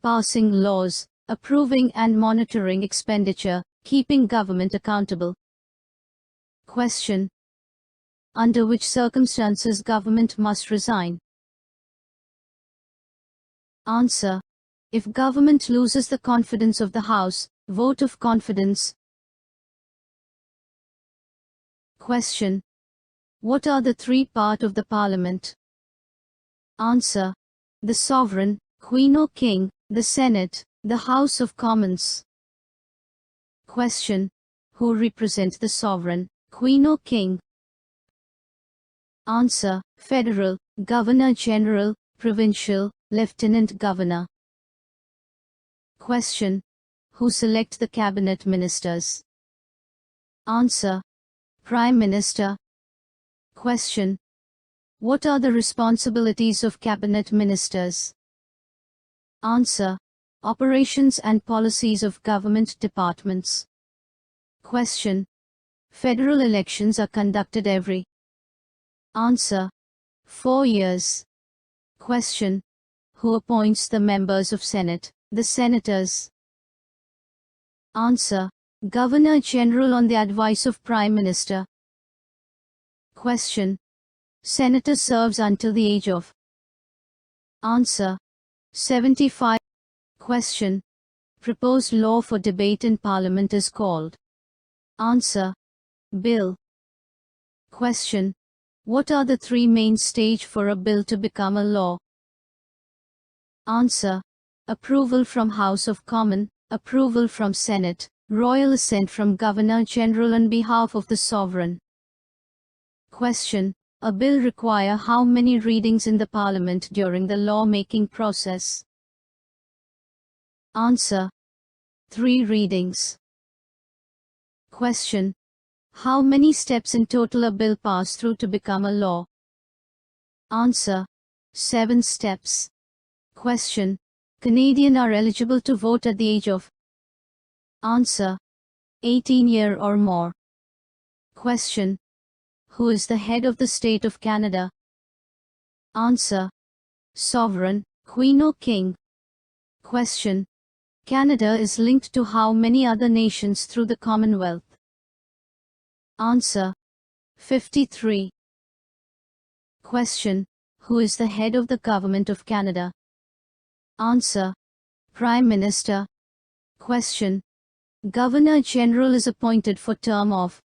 Passing laws, approving and monitoring expenditure, keeping government accountable. Question: Under which circumstances government must resign? Answer: If government loses the confidence of the House, vote of confidence. Question: What are the 3 parts of the Parliament? Answer: the Sovereign, Queen or King, the Senate, the House of Commons. Question: Who represents the Sovereign, Queen or King? Answer: Federal, Governor General, Provincial, Lieutenant Governor. Question: Who select the cabinet ministers? Answer: Prime Minister. Question: What are the responsibilities of cabinet ministers? Answer: Operations and policies of government departments. Question: Federal elections are conducted every? Answer: 4 years. Question: Who appoints the members of Senate, the senators? Answer: Governor General on the advice of Prime Minister. Question: Senator serves until the age of? Answer: 75. Question: Proposed law for debate in Parliament is called? Answer: Bill. Question: What are the 3 main stages for a bill to become a law? Answer: Approval from House of Commons, approval from Senate, royal assent from Governor General on behalf of the Sovereign. Question: A bill require how many readings in the Parliament during the law-making process? Answer: 3 readings. Question: How many steps in total a bill pass through to become a law? Answer: 7 steps. Question: Canadians are eligible to vote at the age of? Answer: 18 years or more. Question. Who is the head of the state of Canada? Answer. Sovereign, Queen or King. Question. Canada is linked to how many other nations through the Commonwealth? Answer. 53. Question. Who is the head of the Government of Canada? Answer. Prime Minister. Question. Governor General is appointed for term of.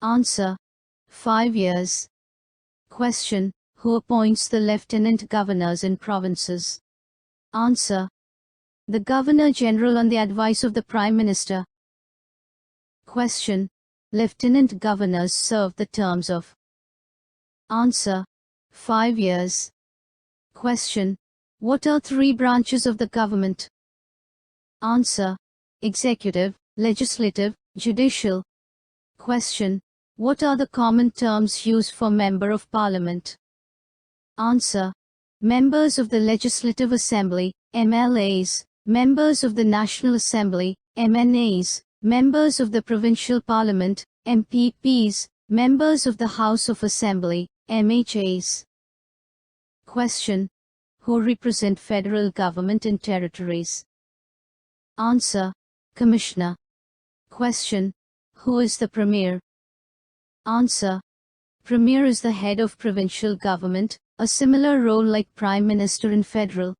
Answer. 5 years. Question. Who appoints the lieutenant governors in provinces? Answer. The Governor General on the advice of the Prime Minister. Question. Lieutenant governors serve the terms of. Answer. 5 years. Question. What are 3 branches of the government? Answer. Executive, legislative, judicial. Question. What are the common terms used for Member of Parliament? Answer. Members of the Legislative Assembly, MLAs, members of the National Assembly, MNAs, members of the Provincial Parliament, MPPs, members of the House of Assembly, MHAs. Question. Who represent federal government in territories? Answer. Commissioner. Question. Who is the Premier? Answer. Premier is the head of provincial government, a similar role like Prime Minister in federal.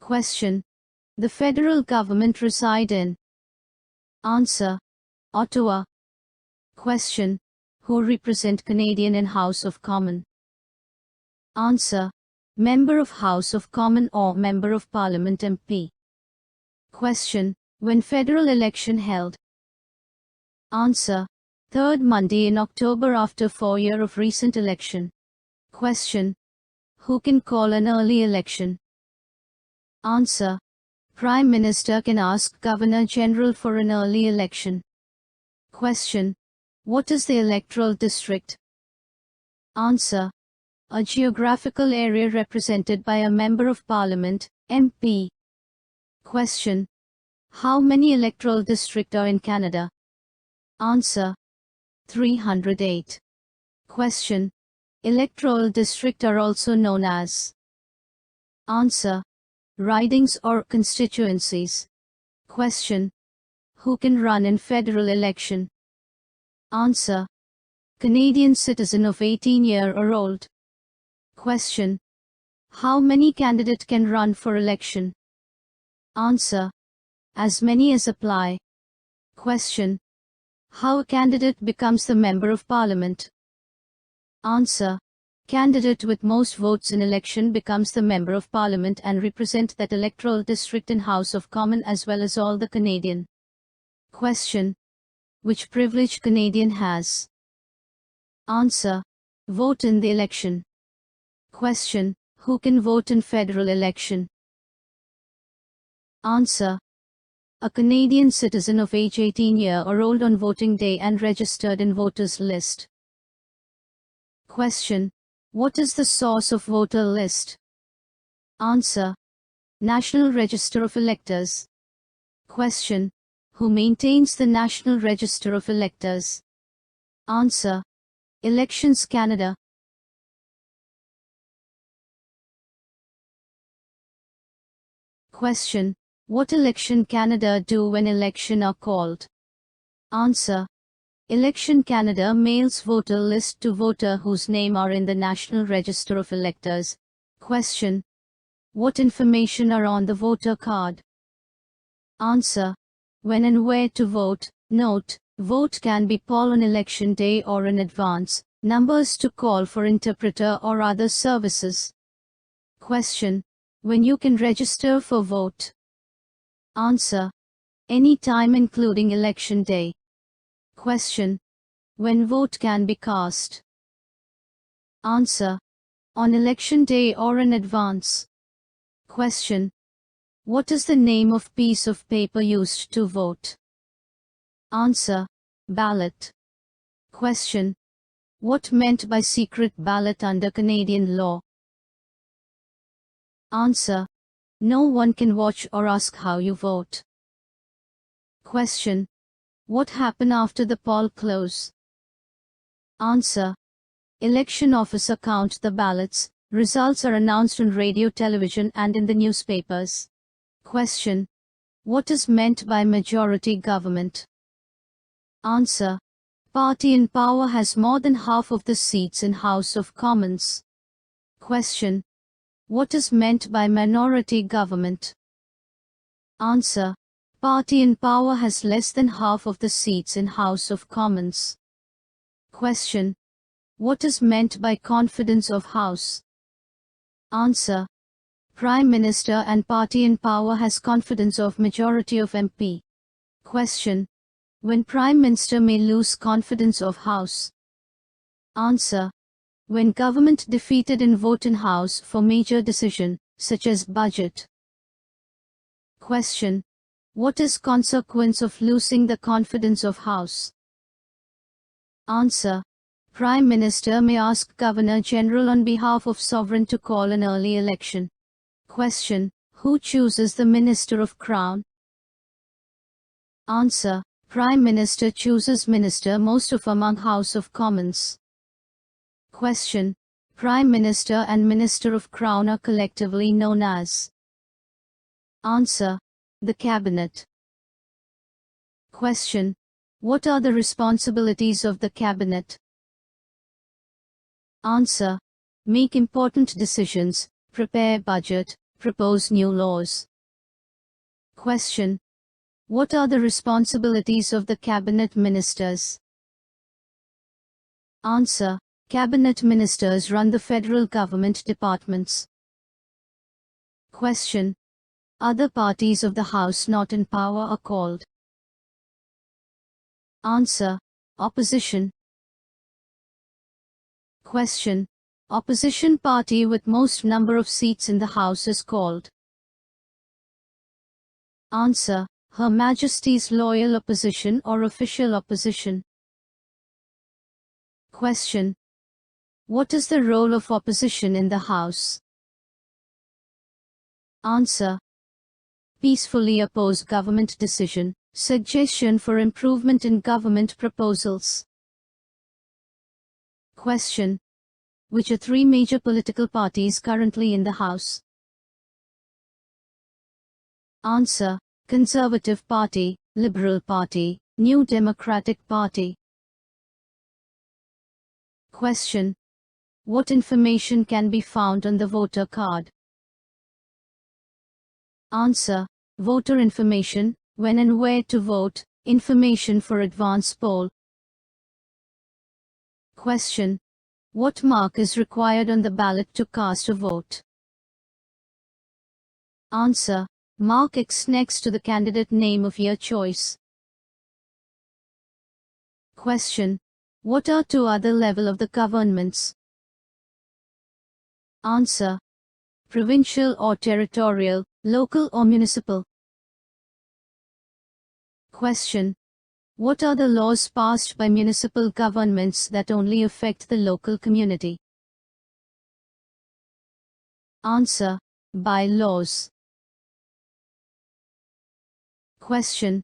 Question. The federal government reside in. Answer. Ottawa. Question. Who represent Canadian in House of Commons? Answer. Member of House of Commons or Member of Parliament MP. Question. When federal election held? Answer. 3rd Monday in October after 4 years of recent election. Question. Who can call an early election? Answer. Prime Minister can ask Governor General for an early election. Question. What is the electoral district? Answer. A geographical area represented by a Member of Parliament, MP. Question. How many electoral districts are in Canada? Answer. 308. Question. Electoral districts are also known as. Answer. Ridings or constituencies. Question. Who can run in federal election? Answer. Canadian citizen of 18 years or old. Question. How many candidates can run for election? Answer. As many as apply. Question. How a candidate becomes the Member of Parliament? Answer. Candidate with most votes in election becomes the Member of Parliament and represent that electoral district in House of Commons as well as all the Canadian. Question. Which privilege Canadian has? Answer. Vote in the election. Question. Who can vote in federal election? Answer. A Canadian citizen of age 18 years or old on voting day and registered in voters list. Question. What is the source of voter list? Answer. National Register of Electors. Question. Who maintains the National Register of Electors? Answer. Elections Canada. Question. What election Canada do when election are called? Answer. Election Canada mails voter list to voter whose name are in the National Register of Electors. Question. What information are on the voter card? Answer. When and where to vote. Note. Vote can be poll on election day or in advance. Numbers to call for interpreter or other services. Question. When you can register for vote? Answer. Any time including election day. Question. When vote can be cast? Answer. On election day or in advance. Question. What is the name of piece of paper used to vote? Answer. Ballot. Question. What meant by secret ballot under Canadian law? Answer. No one can watch or ask how you vote. Question. What happened after the poll close? Answer. Election officer count the ballots. Results are announced on radio, television and in the newspapers. Question. What is meant by majority government? Answer. Party in power has more than half of the seats in House of Commons. Question. What is meant by minority government? Answer. Party in power has less than half of the seats in House of Commons. Question. What is meant by confidence of House? Answer. Prime Minister and party in power has confidence of majority of MP. Question. When Prime Minister may lose confidence of House? Answer. When government defeated in vote in House for major decision, such as budget. Question. What is consequence of losing the confidence of House? Answer. Prime Minister may ask Governor General on behalf of Sovereign to call an early election. Question. Who chooses the Minister of Crown? Answer. Prime Minister chooses Minister most of among House of Commons. Question. Prime Minister and Minister of Crown are collectively known as? Answer. The Cabinet. Question. What are the responsibilities of the Cabinet? Answer. Make important decisions, prepare budget, propose new laws. Question. What are the responsibilities of the Cabinet Ministers? Answer. Cabinet Ministers run the federal government departments. Question. Other parties of the House not in power are called? Answer. Opposition. Question. Opposition party with most number of seats in the House is called? Answer. Her Majesty's Loyal Opposition or Official Opposition. Question. What is the role of opposition in the House? Answer. Peacefully oppose government decision, suggestion for improvement in government proposals. Question. Which are three major political parties currently in the House? Answer. Conservative Party, Liberal Party, New Democratic Party. Question. What information can be found on the voter card? Answer. Voter information, when and where to vote, information for advance poll. Question. What mark is required on the ballot to cast a vote? Answer. Mark X next to the candidate name of your choice. Question. What are two other levels of the governments? Answer. Provincial or territorial, local or municipal. Question. What are the laws passed by municipal governments that only affect the local community? Answer. By-laws. Question.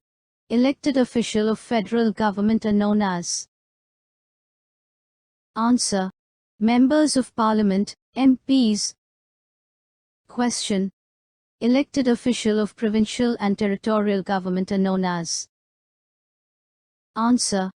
Elected official of federal government are known as? Answer. Members of Parliament, MPs. Question. Elected official of provincial and territorial government are known as? Answer.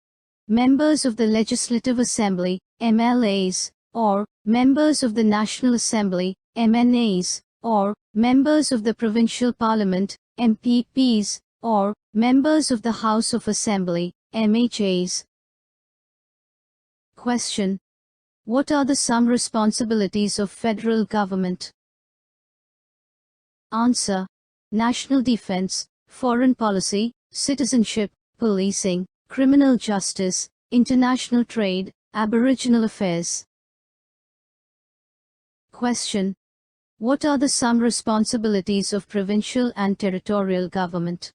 Members of the Legislative Assembly, MLAs, or members of the National Assembly, MNAs, or members of the Provincial Parliament, MPPs, or members of the House of Assembly, MHAs. Question. What are the some responsibilities of federal government? Answer. National defense, foreign policy, citizenship, policing, criminal justice, international trade, Aboriginal affairs. Question. What are the some responsibilities of provincial and territorial government?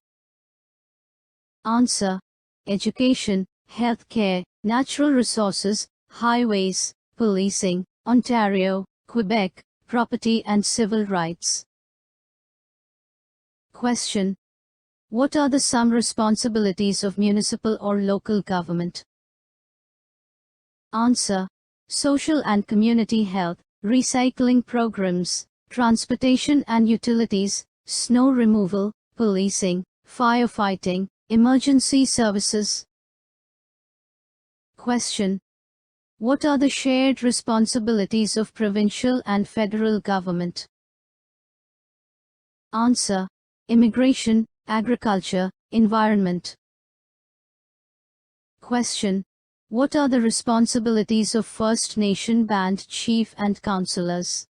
Answer. Education, healthcare, natural resources, highways, policing, Ontario, Quebec, property and civil rights. Question. What are the some responsibilities of municipal or local government? Answer. Social and community health, recycling programs, transportation and utilities, snow removal, policing, firefighting, emergency services. Question. What are the shared responsibilities of provincial and federal government? Answer. Immigration, agriculture, environment. Question. What are the responsibilities of First Nation band chief and councillors?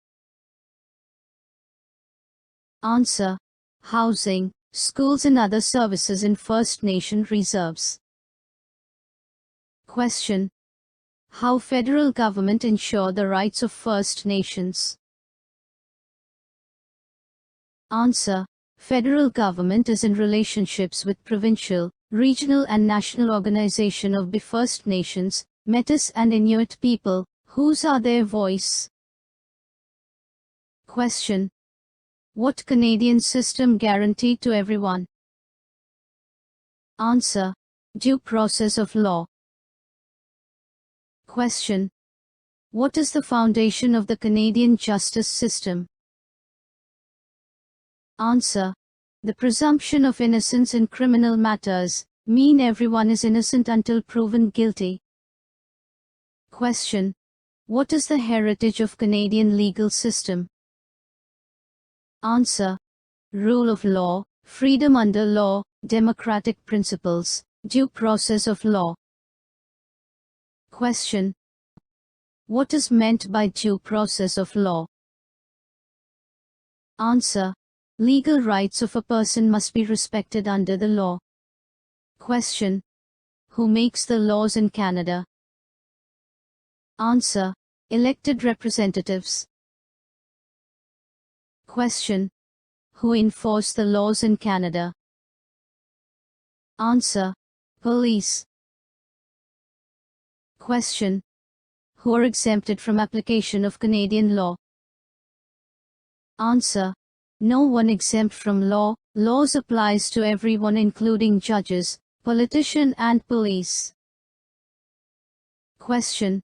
Answer. Housing, schools and other services in First Nation reserves. Question. How federal government ensure the rights of First Nations? Answer. Federal government is in relationships with provincial, regional and national organization of the First Nations, Métis and Inuit people, whose are their voice. Question. What Canadian system guarantee to everyone? Answer. Due process of law. Question. What is the foundation of the Canadian justice system? Answer. The presumption of innocence in criminal matters, mean everyone is innocent until proven guilty. Question. What is the heritage of Canadian legal system? Answer. Rule of law, freedom under law, democratic principles, due process of law. Question. What is meant by due process of law? Answer. Legal rights of a person must be respected under the law. Question. Who makes the laws in Canada? Answer. Elected representatives. Question. Who enforce the laws in Canada? Answer. Police. Question. Who are exempted from application of Canadian law? Answer. No one exempt from law. Laws applies to everyone including judges, politicians and police. Question.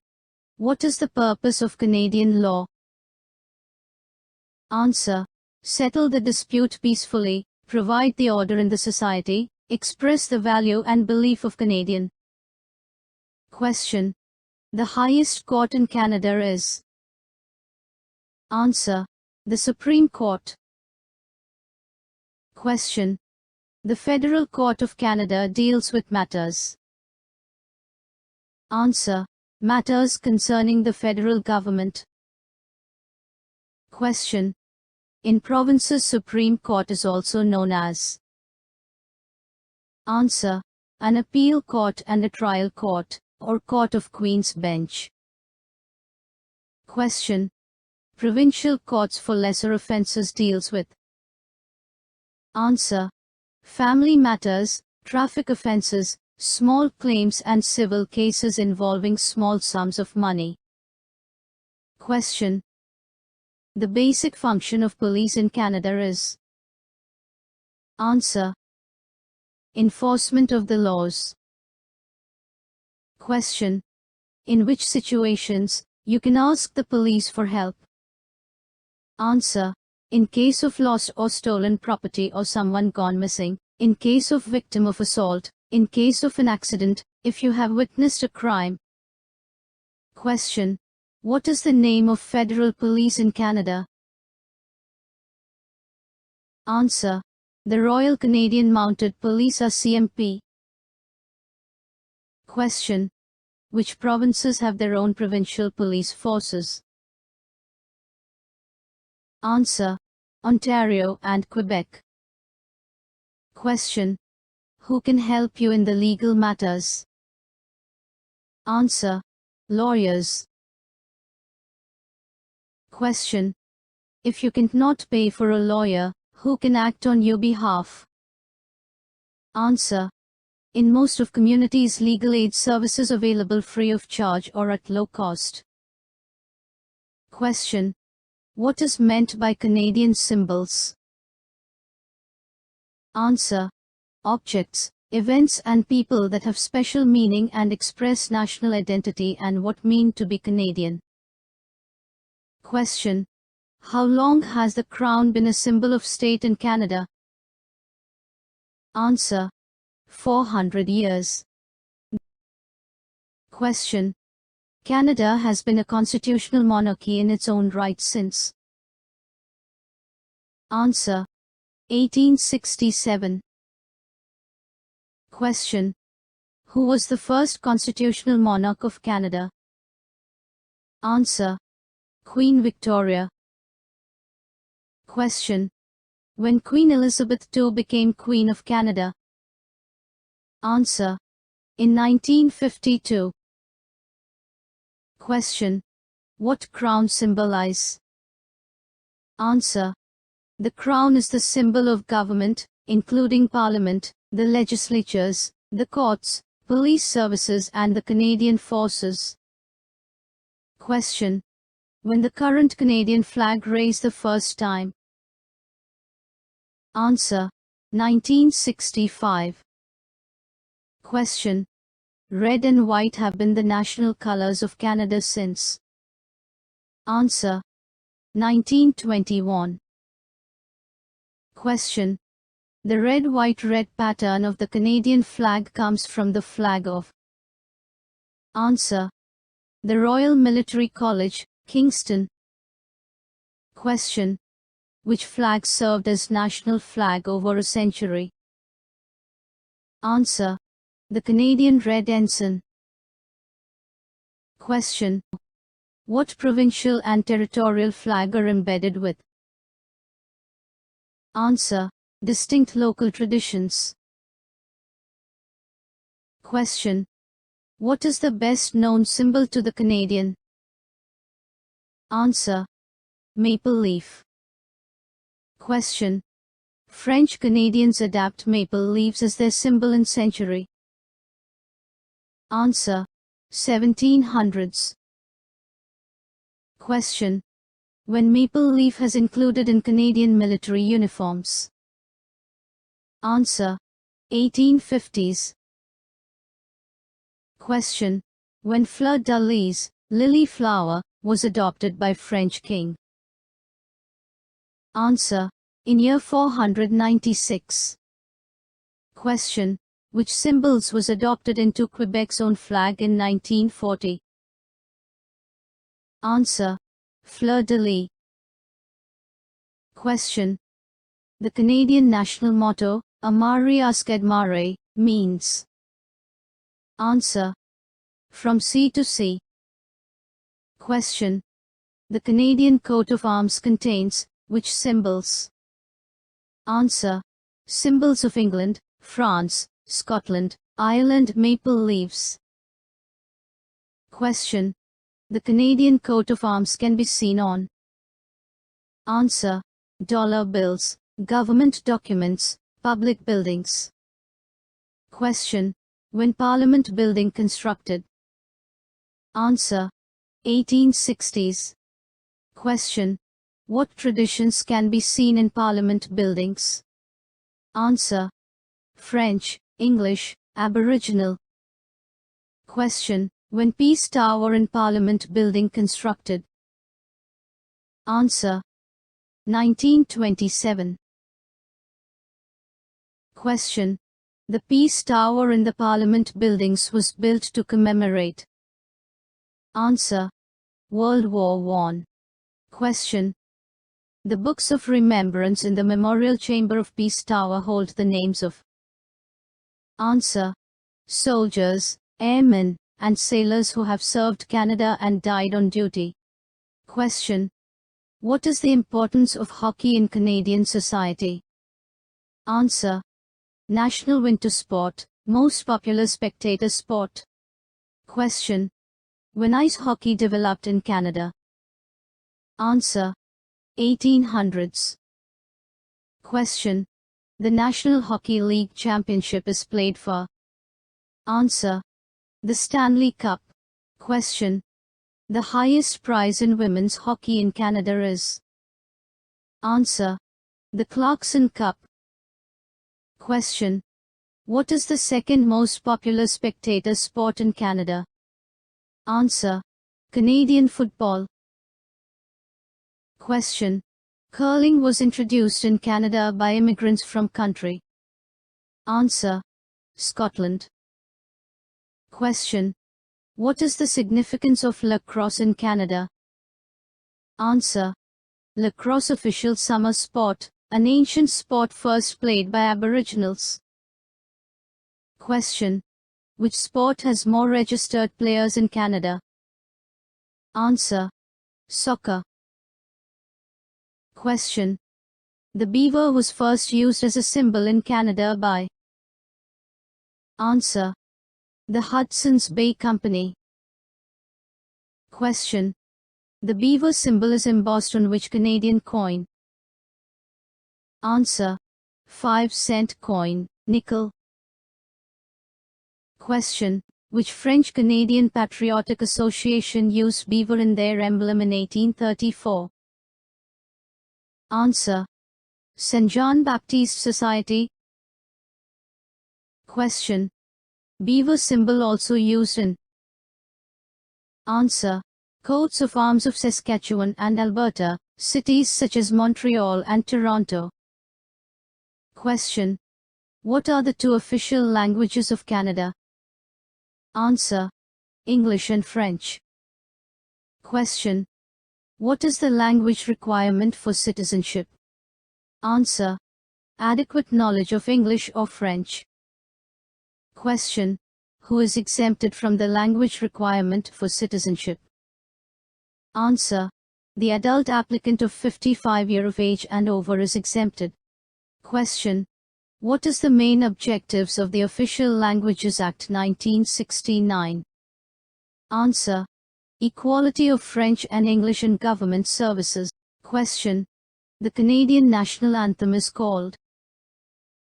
What is the purpose of Canadian law? Answer. Settle the dispute peacefully, provide the order in the society, express the value and belief of Canadian. Question. The highest court in Canada is? Answer. The Supreme Court. Question. The Federal Court of Canada deals with matters. Answer. Matters concerning the federal government. Question. In provinces Supreme Court is also known as? Answer. An appeal court and a trial court, or Court of Queen's Bench. Question. Provincial courts for lesser offences deals with? Answer. Family matters, traffic offences, small claims and civil cases involving small sums of money. Question. The basic function of police in Canada is? Answer. Enforcement of the laws. Question. In which situations you can ask the police for help? Answer. In case of lost or stolen property or someone gone missing, in case of victim of assault, in case of an accident, if you have witnessed a crime. Question. What is the name of federal police in Canada? Answer. The Royal Canadian Mounted Police or CMP. Question. Which provinces have their own provincial police forces? Answer. Ontario and Quebec. Question. Who can help you in the legal matters? Answer. Lawyers. Question. If you cannot pay for a lawyer, who can act on your behalf? Answer. In most of communities, legal aid services available free of charge or at low cost. Question. What is meant by Canadian symbols? Answer. Objects, Events and people that have special meaning and express national identity and what mean to be Canadian. Question. How long has the crown been a symbol of state in Canada? Answer. 400 years. Question. Canada has been a constitutional monarchy in its own right since. Answer. 1867. Question. Who was the first constitutional monarch of Canada? Answer. Queen Victoria. Question. When Queen Elizabeth II became Queen of Canada? Answer. In 1952. Question. What crown symbolize? Answer. The crown is the symbol of government, including Parliament, the legislatures, the courts, police services and the Canadian forces. Question. When the current Canadian flag raised the first time? Answer. 1965. Question. Red and white have been the national colors of Canada since. Answer. 1921. Question. The red-white-red pattern of the Canadian flag comes from the flag of. Answer. The Royal Military College, Kingston. Question. Which flag served as national flag over a century? Answer. The Canadian Red Ensign. Question. What provincial and territorial flag are embedded with? Answer. Distinct local traditions. Question. What is the best known symbol to the Canadian? Answer. Maple leaf. Question. French Canadians adapt maple leaves as their symbol in century. Answer. 1700s. Question. When maple leaf has included in Canadian military uniforms? Answer. 1850s. Question. When fleur-de-lis, lily flower, was adopted by French king? Answer. In year 496. Question. Which symbols was adopted into Quebec's own flag in 1940? Answer. Fleur-de-lis. Question. The Canadian national motto, Amari Asked Mare, means. Answer. From sea to sea. Question. The Canadian coat of arms contains which symbols? Answer. Symbols of England, France, Scotland, Ireland. Maple leaves. Question. The Canadian coat of arms can be seen on. Answer. Dollar bills, government documents, public buildings. Question. When Parliament building constructed? Answer. 1860s. Question. What traditions can be seen in Parliament buildings? Answer. French, English, Aboriginal. Question. When Peace Tower in Parliament building constructed? Answer. 1927. Question. The Peace Tower in the Parliament buildings was built to commemorate. Answer. World War I. Question. The books of remembrance in the Memorial Chamber of Peace Tower hold the names of. Answer. Soldiers, airmen, and sailors who have served Canada and died on duty. Question. What is the importance of hockey in Canadian society? Answer. National winter sport, most popular spectator sport. Question. When ice hockey developed in Canada? Answer. 1800s. Question. The National Hockey League Championship is played for. Answer. The Stanley Cup. Question. The highest prize in women's hockey in Canada is. Answer. The Clarkson Cup. Question. What is the second most popular spectator sport in Canada? Answer: Canadian football. Question: Curling was introduced in Canada by immigrants from country. Answer: Scotland. Question: What is the significance of lacrosse in Canada? Answer: Lacrosse official summer sport, an ancient sport first played by Aboriginals. Question: Which sport has more registered players in Canada? Answer: Soccer. Question: The beaver was first used as a symbol in Canada by? Answer: The Hudson's Bay Company. Question: The beaver symbol is embossed on which Canadian coin? Answer: 5-cent coin, nickel. Question: Which French-Canadian Patriotic Association used beaver in their emblem in 1834? Answer: Saint John Baptiste Society. Question: Beaver symbol also used in? Answer: Coats of arms of Saskatchewan and Alberta, cities such as Montreal and Toronto. Question: What are the two official languages of Canada? Answer: English and French. Question: What is the language requirement for citizenship? Answer: Adequate knowledge of English or French. Question: Who is exempted from the language requirement for citizenship? Answer: The adult applicant of 55 years of age and over is exempted. Question: What is the main objectives of the Official Languages Act 1969? Answer: Equality of French and English in government services. Question: The Canadian national anthem is called?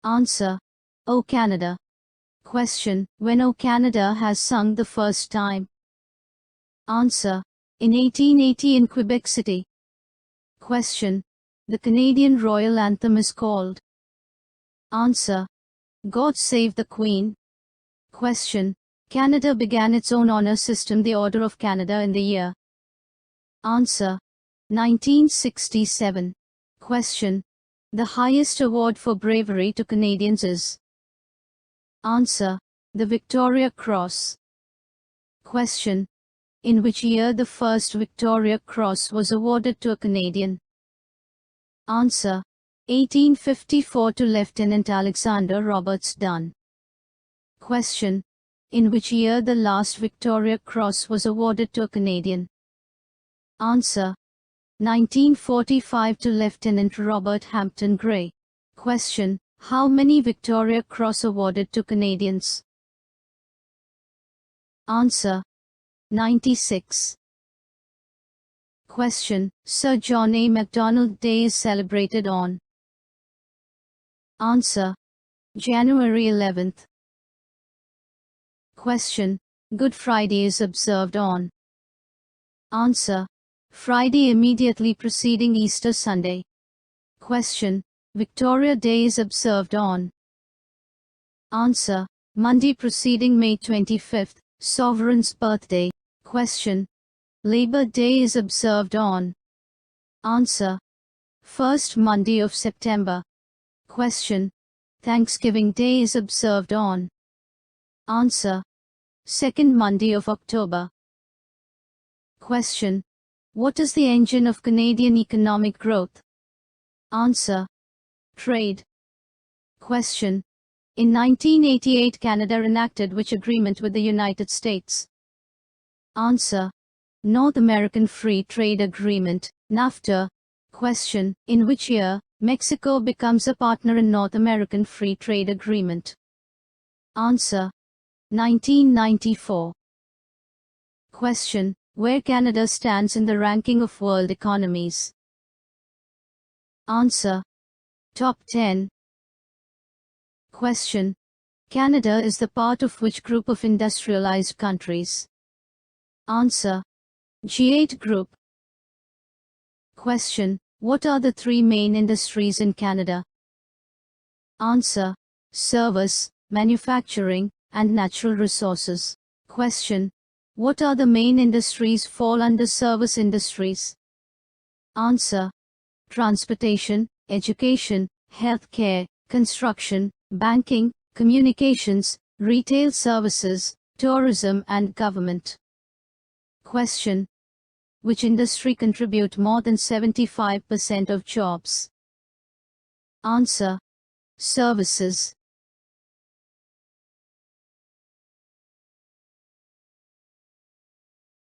Answer: O Canada. Question: When O Canada has sung the first time? Answer: In 1880 in Quebec City. Question: The Canadian royal anthem is called? Answer: God Save the Queen. Question: Canada began its own honor system, the Order of Canada, in the year? Answer: 1967. Question: The highest award for bravery to Canadians is? Answer: The Victoria Cross. Question: In which year the first Victoria Cross was awarded to a Canadian? Answer: 1854 to Lieutenant Alexander Roberts Dunn. Question: In which year the last Victoria Cross was awarded to a Canadian? Answer: 1945 to Lieutenant Robert Hampton Gray. Question: How many Victoria Cross awarded to Canadians? Answer: 96. Question: Sir John A. Macdonald Day is celebrated on? Answer: January 11th. Question: Good Friday is observed on? Answer: Friday immediately preceding Easter Sunday. Question: Victoria Day is observed on? Answer: Monday preceding May 25th, Sovereign's birthday. Question: Labor Day is observed on? Answer: First Monday of September. Question: Thanksgiving Day is observed on? Answer: Second Monday of October. Question: What is the engine of Canadian economic growth? Answer: Trade. Question: In 1988 Canada enacted which agreement with the United States? Answer: North American Free Trade Agreement, NAFTA. Question: In which year Mexico becomes a partner in North American Free Trade Agreement? Answer: 1994. Question: Where Canada stands in the ranking of world economies? Answer: Top 10. Question: Canada is the part of which group of industrialized countries? Answer: G8 group. Question: What are the three main industries in Canada? Answer: Service, manufacturing, and natural resources. Question. What are the main industries fall under service industries? Answer. Transportation, education, healthcare, construction, banking, communications, retail services, tourism and government. Question. Which industry contribute more than 75% of jobs? Answer. Services.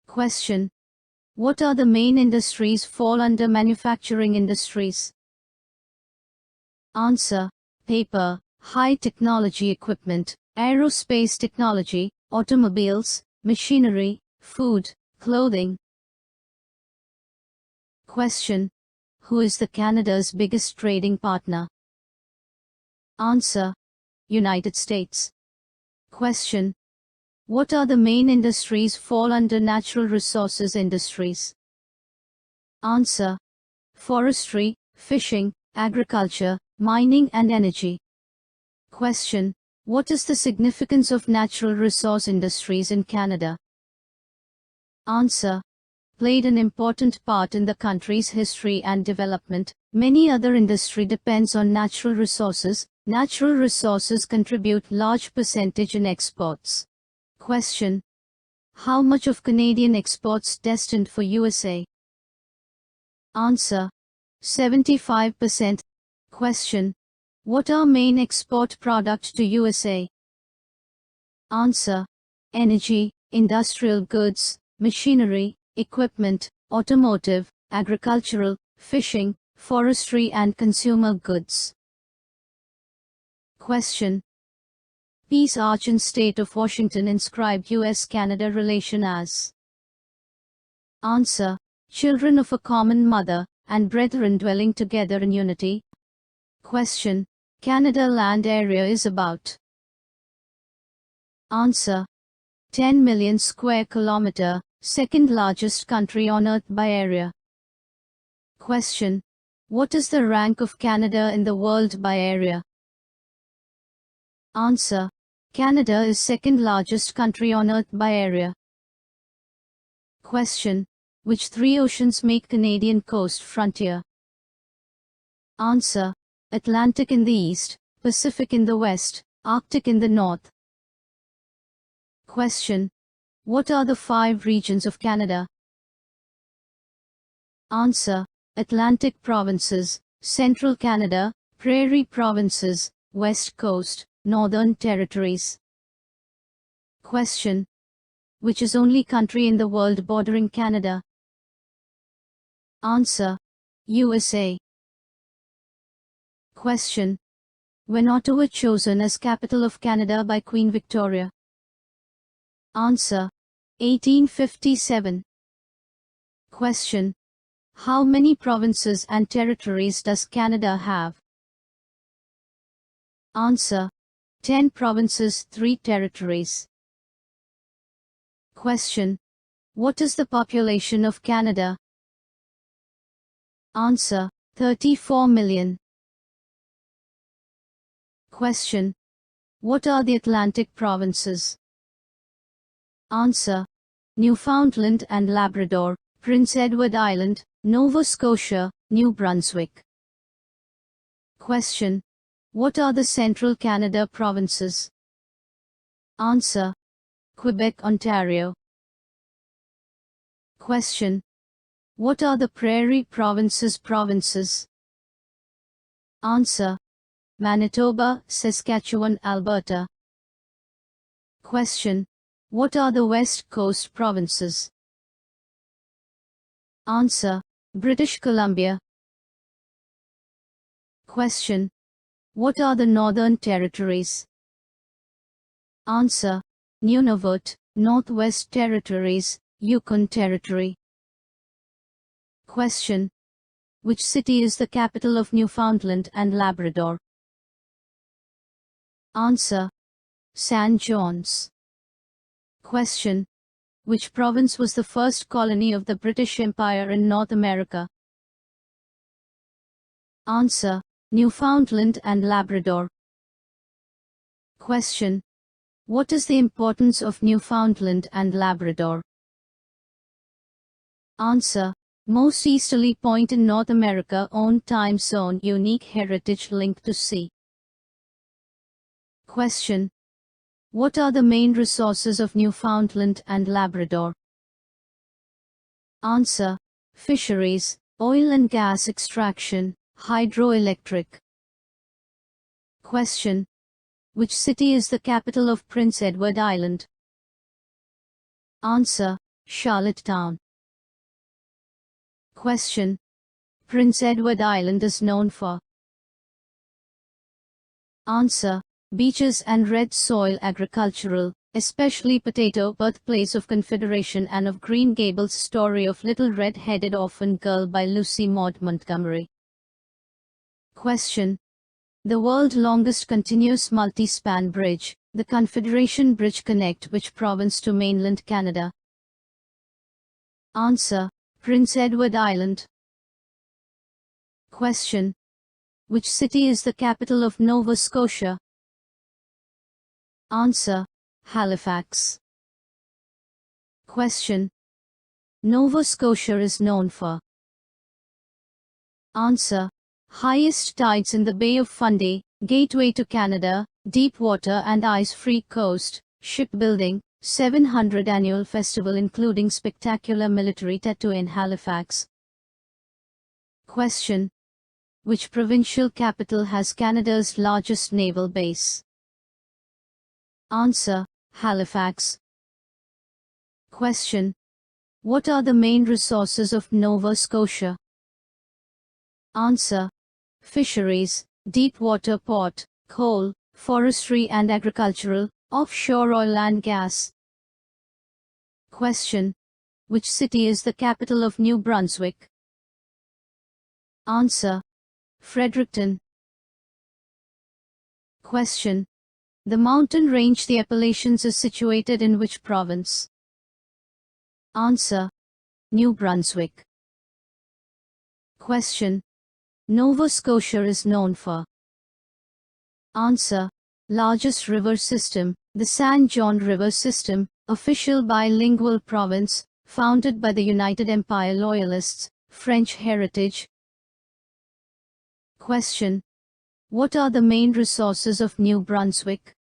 Question. What are the main industries fall under manufacturing industries? Answer. Paper, high technology equipment, aerospace technology, automobiles, machinery, food, clothing. Question. Who is the Canada's biggest trading partner? Answer. United States. Question. What are the main industries fall under natural resources industries? Answer. Forestry, fishing, agriculture, mining and energy. Question. What is the significance of natural resource industries in Canada? Answer. Played an important part in the country's history and development. Many other industry depends on natural resources. Natural resources contribute large percentage in exports. Question. How much of Canadian exports destined for USA? Answer. 75%. Question. What are main export products to USA? Answer. Energy, industrial goods, machinery, equipment, automotive, agricultural, fishing, forestry and consumer goods. Question. Peace Arch in State of Washington inscribed US-Canada relation as? Answer. Children of a common mother, and brethren dwelling together in unity. Question. Canada land area is about? Answer. 10 million square kilometer, second largest country on earth by area. Question. What is the rank of Canada in the world by area? Answer. Canada is second largest country on earth by area. Question. Which three oceans make Canadian coast frontier? Answer. Atlantic in the east, Pacific in the west, Arctic in the north. Question. What are the 5 regions of Canada? Answer. Atlantic provinces, Central Canada, Prairie provinces, West Coast, Northern Territories. Question. Which is only country in the world bordering Canada? Answer. USA. Question. When Ottawa chosen as capital of Canada by Queen Victoria? Answer. 1857. Question. How many provinces and territories does Canada have? Answer. 10 provinces, 3 territories. Question. What is the population of Canada? Answer. 34 million. Question. What are the Atlantic provinces? Answer. Newfoundland and Labrador, Prince Edward Island, Nova Scotia, New Brunswick. Question. What are the Central Canada provinces? Answer. Quebec, Ontario. Question. What are the Prairie provinces? Answer. Manitoba, Saskatchewan, Alberta. Question. What are the West Coast provinces? Answer. British Columbia. Question. What are the Northern Territories? Answer. Nunavut, Northwest Territories, Yukon Territory. Question. Which city is the capital of Newfoundland and Labrador? Answer. St. John's. Question. Which province was the first colony of the British Empire in North America? Answer. Newfoundland and Labrador. Question. What is the importance of Newfoundland and Labrador? Answer. Most easterly point in North America, own time zone, unique heritage link to sea. Question. What are the main resources of Newfoundland and Labrador? Answer. Fisheries, oil and gas extraction, hydroelectric. Question. Which city is the capital of Prince Edward Island? Answer. Charlottetown. Question. Prince Edward Island is known for. Answer. Beaches and red soil, agricultural, especially potato, birthplace of Confederation and of Green Gables, story of Little Red-Headed Orphan Girl by Lucy Maud Montgomery. Question. The world's longest continuous multi-span bridge, the Confederation Bridge, connect which province to mainland Canada? Answer. Prince Edward Island. Question. Which city is the capital of Nova Scotia? Answer. Halifax. Question. Nova Scotia is known for. Answer. Highest tides in the Bay of Fundy, gateway to Canada, deep water and ice-free coast, shipbuilding, 700 annual festival including spectacular military tattoo in Halifax. Question. Which provincial capital has Canada's largest naval base? Answer. Halifax. Question. What are the main resources of Nova Scotia? Answer. Fisheries, deep water port, coal, forestry and agricultural, offshore oil and gas. Question. Which city is the capital of New Brunswick? Answer. Fredericton. Question. The mountain range the Appalachians is situated in which province? Answer. New Brunswick. Question. Nova Scotia is known for. Answer. Largest river system, the San John River System, official bilingual province, founded by the United Empire Loyalists, French heritage. Question. What are the main resources of New Brunswick?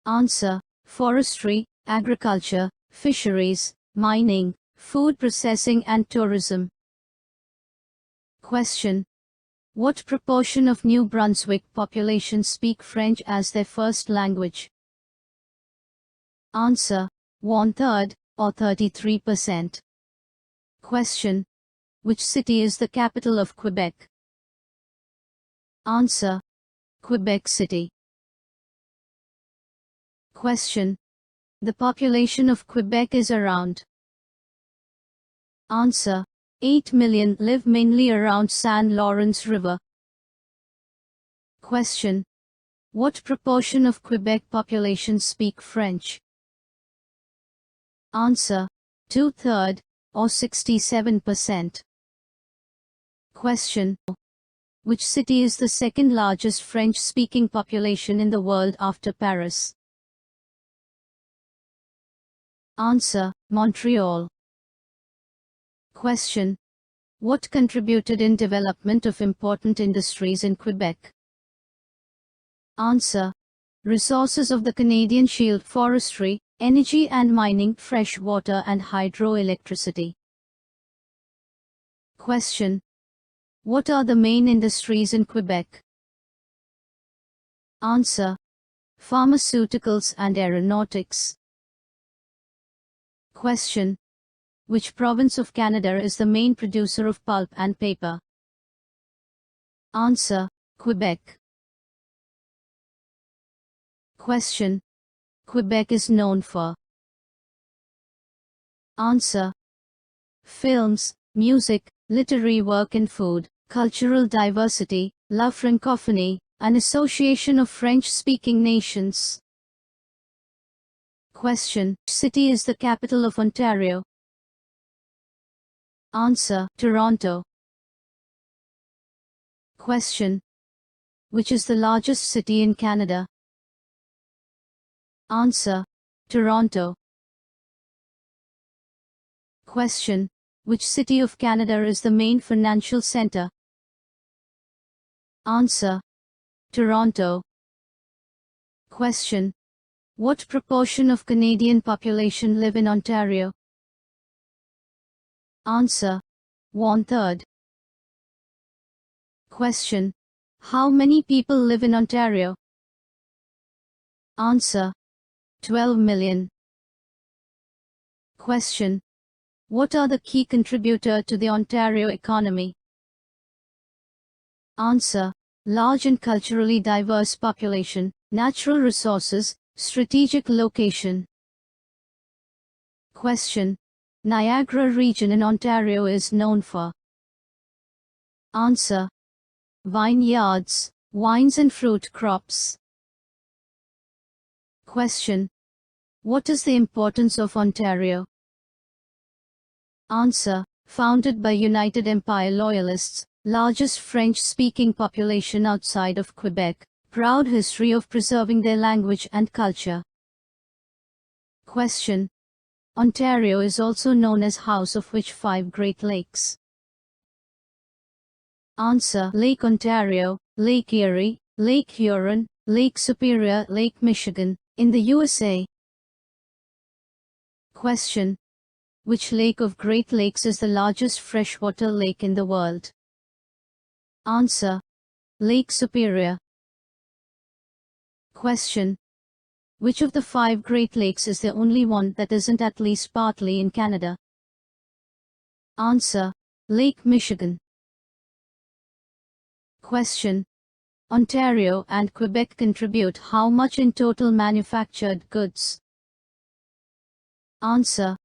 Answer. Forestry, agriculture, fisheries, mining, food processing and tourism. Question. What proportion of New Brunswick population speak French as their first language? Answer. 1/3, or 33%. Question. Which city is the capital of Quebec? Answer. Quebec City. Question. The population of Quebec is around. Answer. 8 million, live mainly around San Lawrence River. Question. What proportion of Quebec population speak French? Answer. 2/3, or 67%. Question. Which city is the second largest French-speaking population in the world after Paris? Answer. Montreal. Question. What contributed in development of important industries in Quebec? Answer. Resources of the Canadian Shield, forestry, energy and mining, fresh water and hydroelectricity. Question. What are the main industries in Quebec? Answer. Pharmaceuticals and aeronautics. Question. Which province of Canada is the main producer of pulp and paper? Answer. Quebec. Question. Quebec is known for. Answer. Films, music, literary work and food, cultural diversity, la francophonie, an association of French-speaking nations. Question. Which city is the capital of Ontario? Answer. Toronto. Question. Which is the largest city in Canada? Answer: Toronto. Question: Which city of Canada is the main financial center? Answer: Toronto. Question: What proportion of Canadian population live in Ontario? Answer: 1/3. Question: How many people live in Ontario? Answer: 12 million. Question: What are the key contributors to the Ontario economy? Answer: Large and culturally diverse population, natural resources, strategic location. Question: Niagara region in Ontario is known for? Answer: Vineyards, wines and fruit crops. Question: What is the importance of Ontario? Answer: Founded by United Empire Loyalists, largest French-speaking population outside of Quebec, proud history of preserving their language and culture. Question: Ontario is also known as House of which 5 Great Lakes? Answer: Lake Ontario, Lake Erie, Lake Huron, Lake Superior, Lake Michigan, in the USA. Question: Which lake of Great Lakes is the largest freshwater lake in the world? Answer: Lake Superior. Question: Which of the 5 Great Lakes is the only one that isn't at least partly in Canada? Answer: Lake Michigan. Question: Ontario and Quebec contribute how much in total manufactured goods? Answer: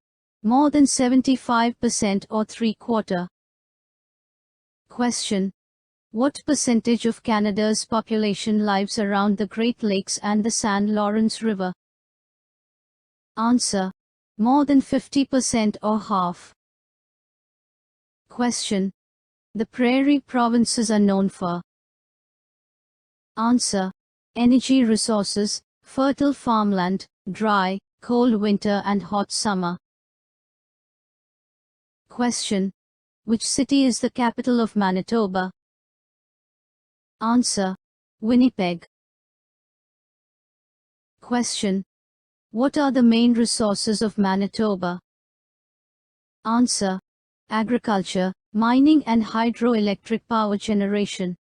More than 75% or 3/4. Question: What percentage of Canada's population lives around the Great Lakes and the St. Lawrence River? Answer: More than 50% or half. Question: The Prairie provinces are known for? Answer: Energy resources, fertile farmland, dry, cold winter and hot summer. Question: Which city is the capital of Manitoba? Answer: Winnipeg. Question: What are the main resources of Manitoba? Answer: Agriculture, mining and hydroelectric power generation.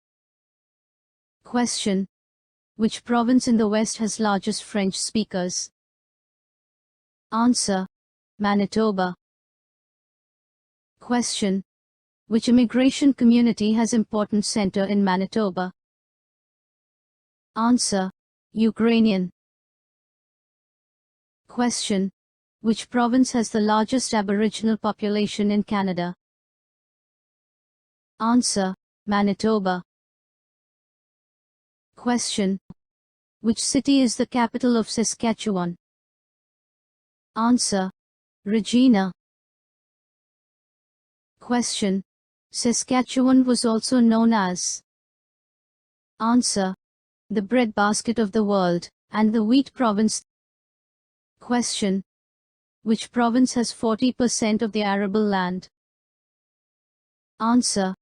Question: Which province in the West has largest French speakers? Answer: Manitoba. Question: Which immigration community has important center in Manitoba? Answer: Ukrainian. Question: Which province has the largest Aboriginal population in Canada? Answer: Manitoba. Question: Which city is the capital of Saskatchewan? Answer: Regina. Question: Saskatchewan was also known as? Answer: The breadbasket of the world, and the wheat province. Question: Which province has 40% of the arable land? Answer: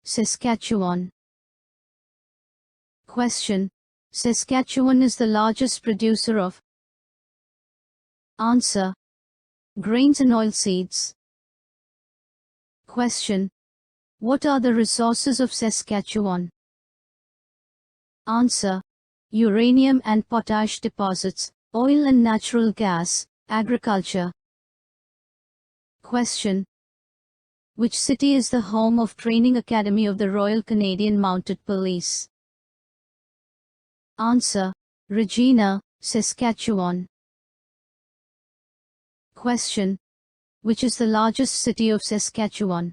Saskatchewan. Question: Saskatchewan is the largest producer of? Answer: Grains and oilseeds. Question: What are the resources of Saskatchewan? Answer: Uranium and potash deposits, oil and natural gas, agriculture. Question: Which city is the home of Training Academy of the Royal Canadian Mounted Police? Answer: Regina, Saskatchewan. Question: Which is the largest city of Saskatchewan?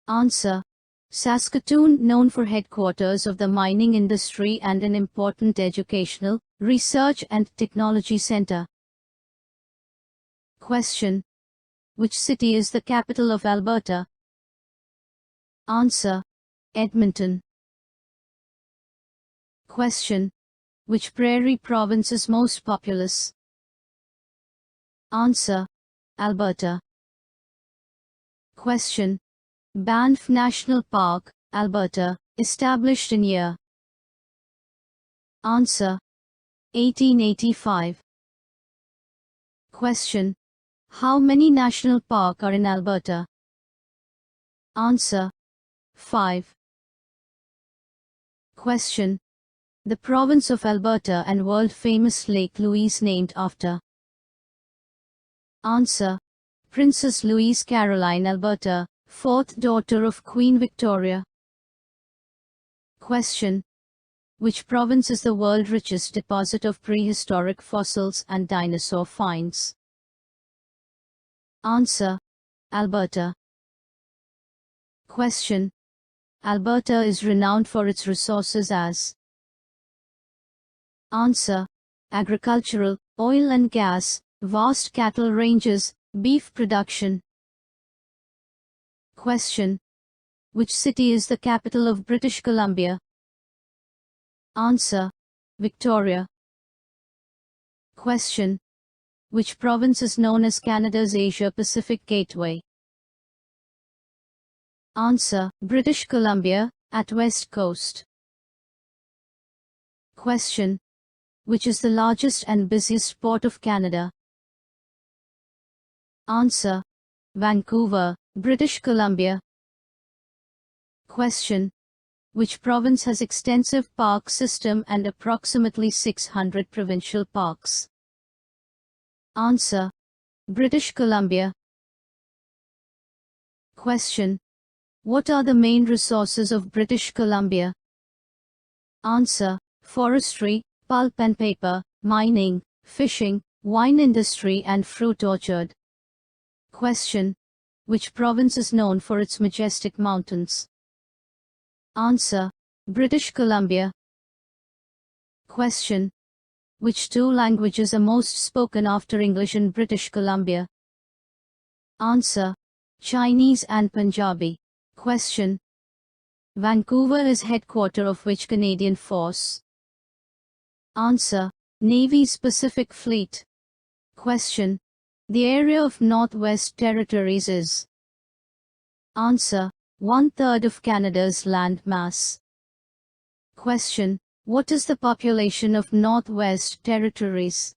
Answer: Saskatoon, known for headquarters of the mining industry and an important educational, research and technology center. Question: Which city is the capital of Alberta? Answer: Edmonton. Question. Which prairie province is most populous? Answer. Alberta. Question. Banff National Park, Alberta, established in year? Answer. 1885. Question. How many national parks are in Alberta? Answer. 5. Question. The province of Alberta and world-famous Lake Louise named after? Answer. Princess Louise Caroline Alberta, fourth daughter of Queen Victoria. Question. Which province is the world's richest deposit of prehistoric fossils and dinosaur finds? Answer. Alberta. Question. Alberta is renowned for its resources as? Answer. Agricultural, oil and gas, vast cattle ranges, beef production. Question. Which city is the capital of British Columbia? Answer. Victoria. Question. Which province is known as Canada's Asia-Pacific Gateway? Answer. British Columbia, at West Coast. Question. Which is the largest and busiest port of Canada? Answer. Vancouver, British Columbia. Question. Which province has extensive park system and approximately 600 provincial parks? Answer. British Columbia. Question. What are the main resources of British Columbia? Answer. Forestry, pulp and paper, mining, fishing, wine industry and fruit orchard. Question. Which province is known for its majestic mountains? Answer. British Columbia. Question. Which two languages are most spoken after English in British Columbia? Answer. Chinese and Punjabi. Question. Vancouver is headquarters of which Canadian force? Answer. Navy's Pacific Fleet. Question. The area of Northwest Territories is? Answer. 1/3 of Canada's land mass. Question. What is the population of Northwest Territories?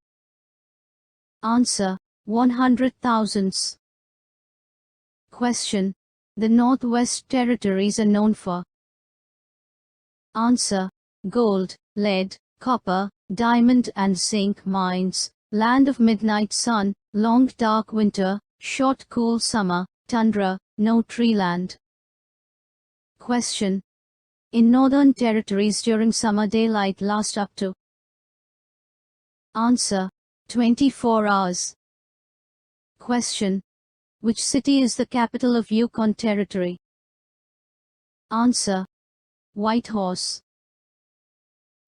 Answer. 100,000. Question. The Northwest Territories are known for? Answer. Gold, lead, copper, diamond and zinc mines, land of midnight sun, long dark winter, short cool summer, tundra, no tree land. Question. In Northern Territories during summer daylight lasts up to? Answer. 24 hours. Question. Which city is the capital of Yukon Territory? Answer. Whitehorse.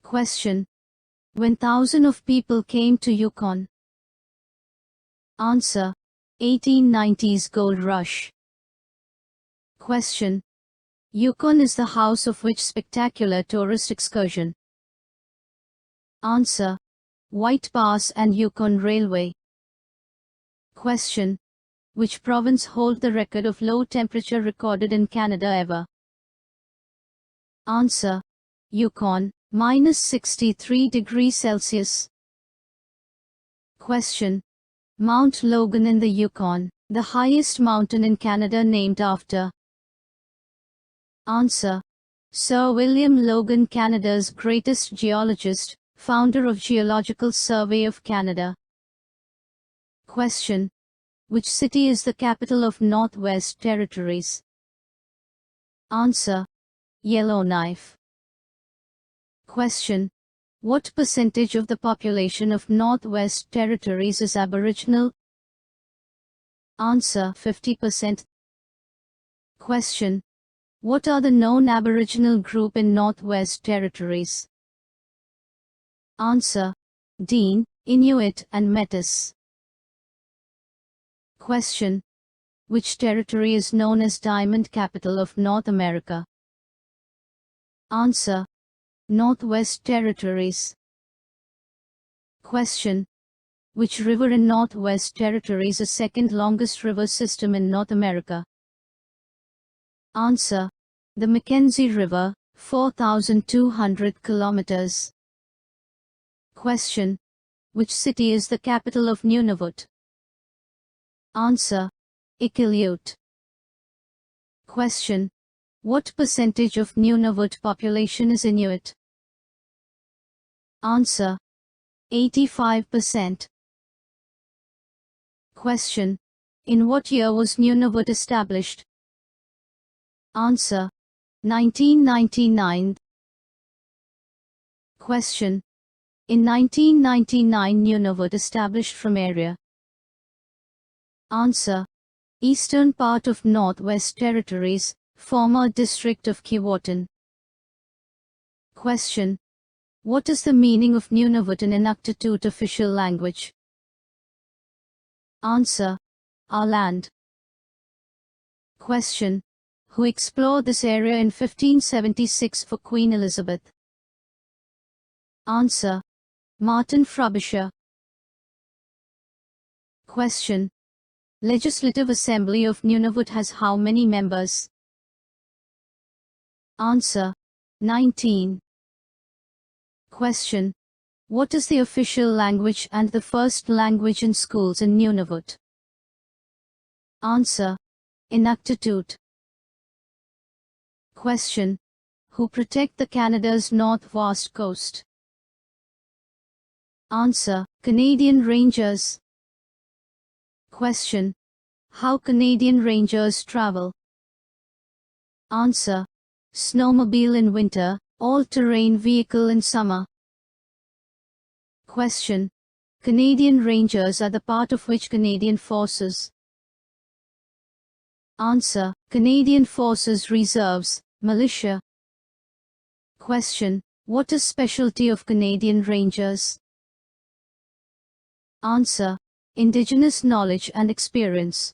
Question. When thousands of people came to Yukon? Answer. 1890s gold rush. Question. Yukon is the house of which spectacular tourist excursion? Answer. White Pass and Yukon Railway. Question. Which province holds the record of low temperature recorded in Canada ever? Answer. Yukon, -63 degrees Celsius. Question. Mount Logan in the Yukon, the highest mountain in Canada named after? Answer. Sir William Logan, Canada's greatest geologist, founder of Geological Survey of Canada. Question. Which city is the capital of Northwest Territories? Answer. Yellowknife. Question. What percentage of the population of Northwest Territories is Aboriginal? Answer. 50%. Question. What are the known Aboriginal group in Northwest Territories? Answer. Dene, Inuit and Métis. Question. Which territory is known as Diamond Capital of North America? Answer. Northwest Territories. Question. Which river in Northwest Territories is the second longest river system in North America? Answer. The Mackenzie River, 4,200 kilometers. Question. Which city is the capital of Nunavut? Answer. Iqaluit. Question. What percentage of Nunavut population is Inuit? Answer. 85%. Question. In what year was Nunavut established? Answer. 1999. Question. In 1999 Nunavut established from area? Answer. Eastern part of Northwest Territories, former district of Keewatin. Question. What is the meaning of Nunavut in Inuktitut official language? Answer. Our land. Question. Who explored this area in 1576 for Queen Elizabeth? Answer. Martin Frobisher. Question. Legislative Assembly of Nunavut has how many members? Answer. 19. Question. What is the official language and the first language in schools in Nunavut? Answer. Inuktitut. Question. Who protect the Canada's north-vast coast? Answer. Canadian Rangers. Question. How Canadian Rangers travel? Answer. Snowmobile in winter, all-terrain vehicle in summer. Question. Canadian Rangers are the part of which Canadian Forces? Answer. Canadian Forces Reserves, Militia. Question. What is specialty of Canadian Rangers? Answer. Indigenous knowledge and experience.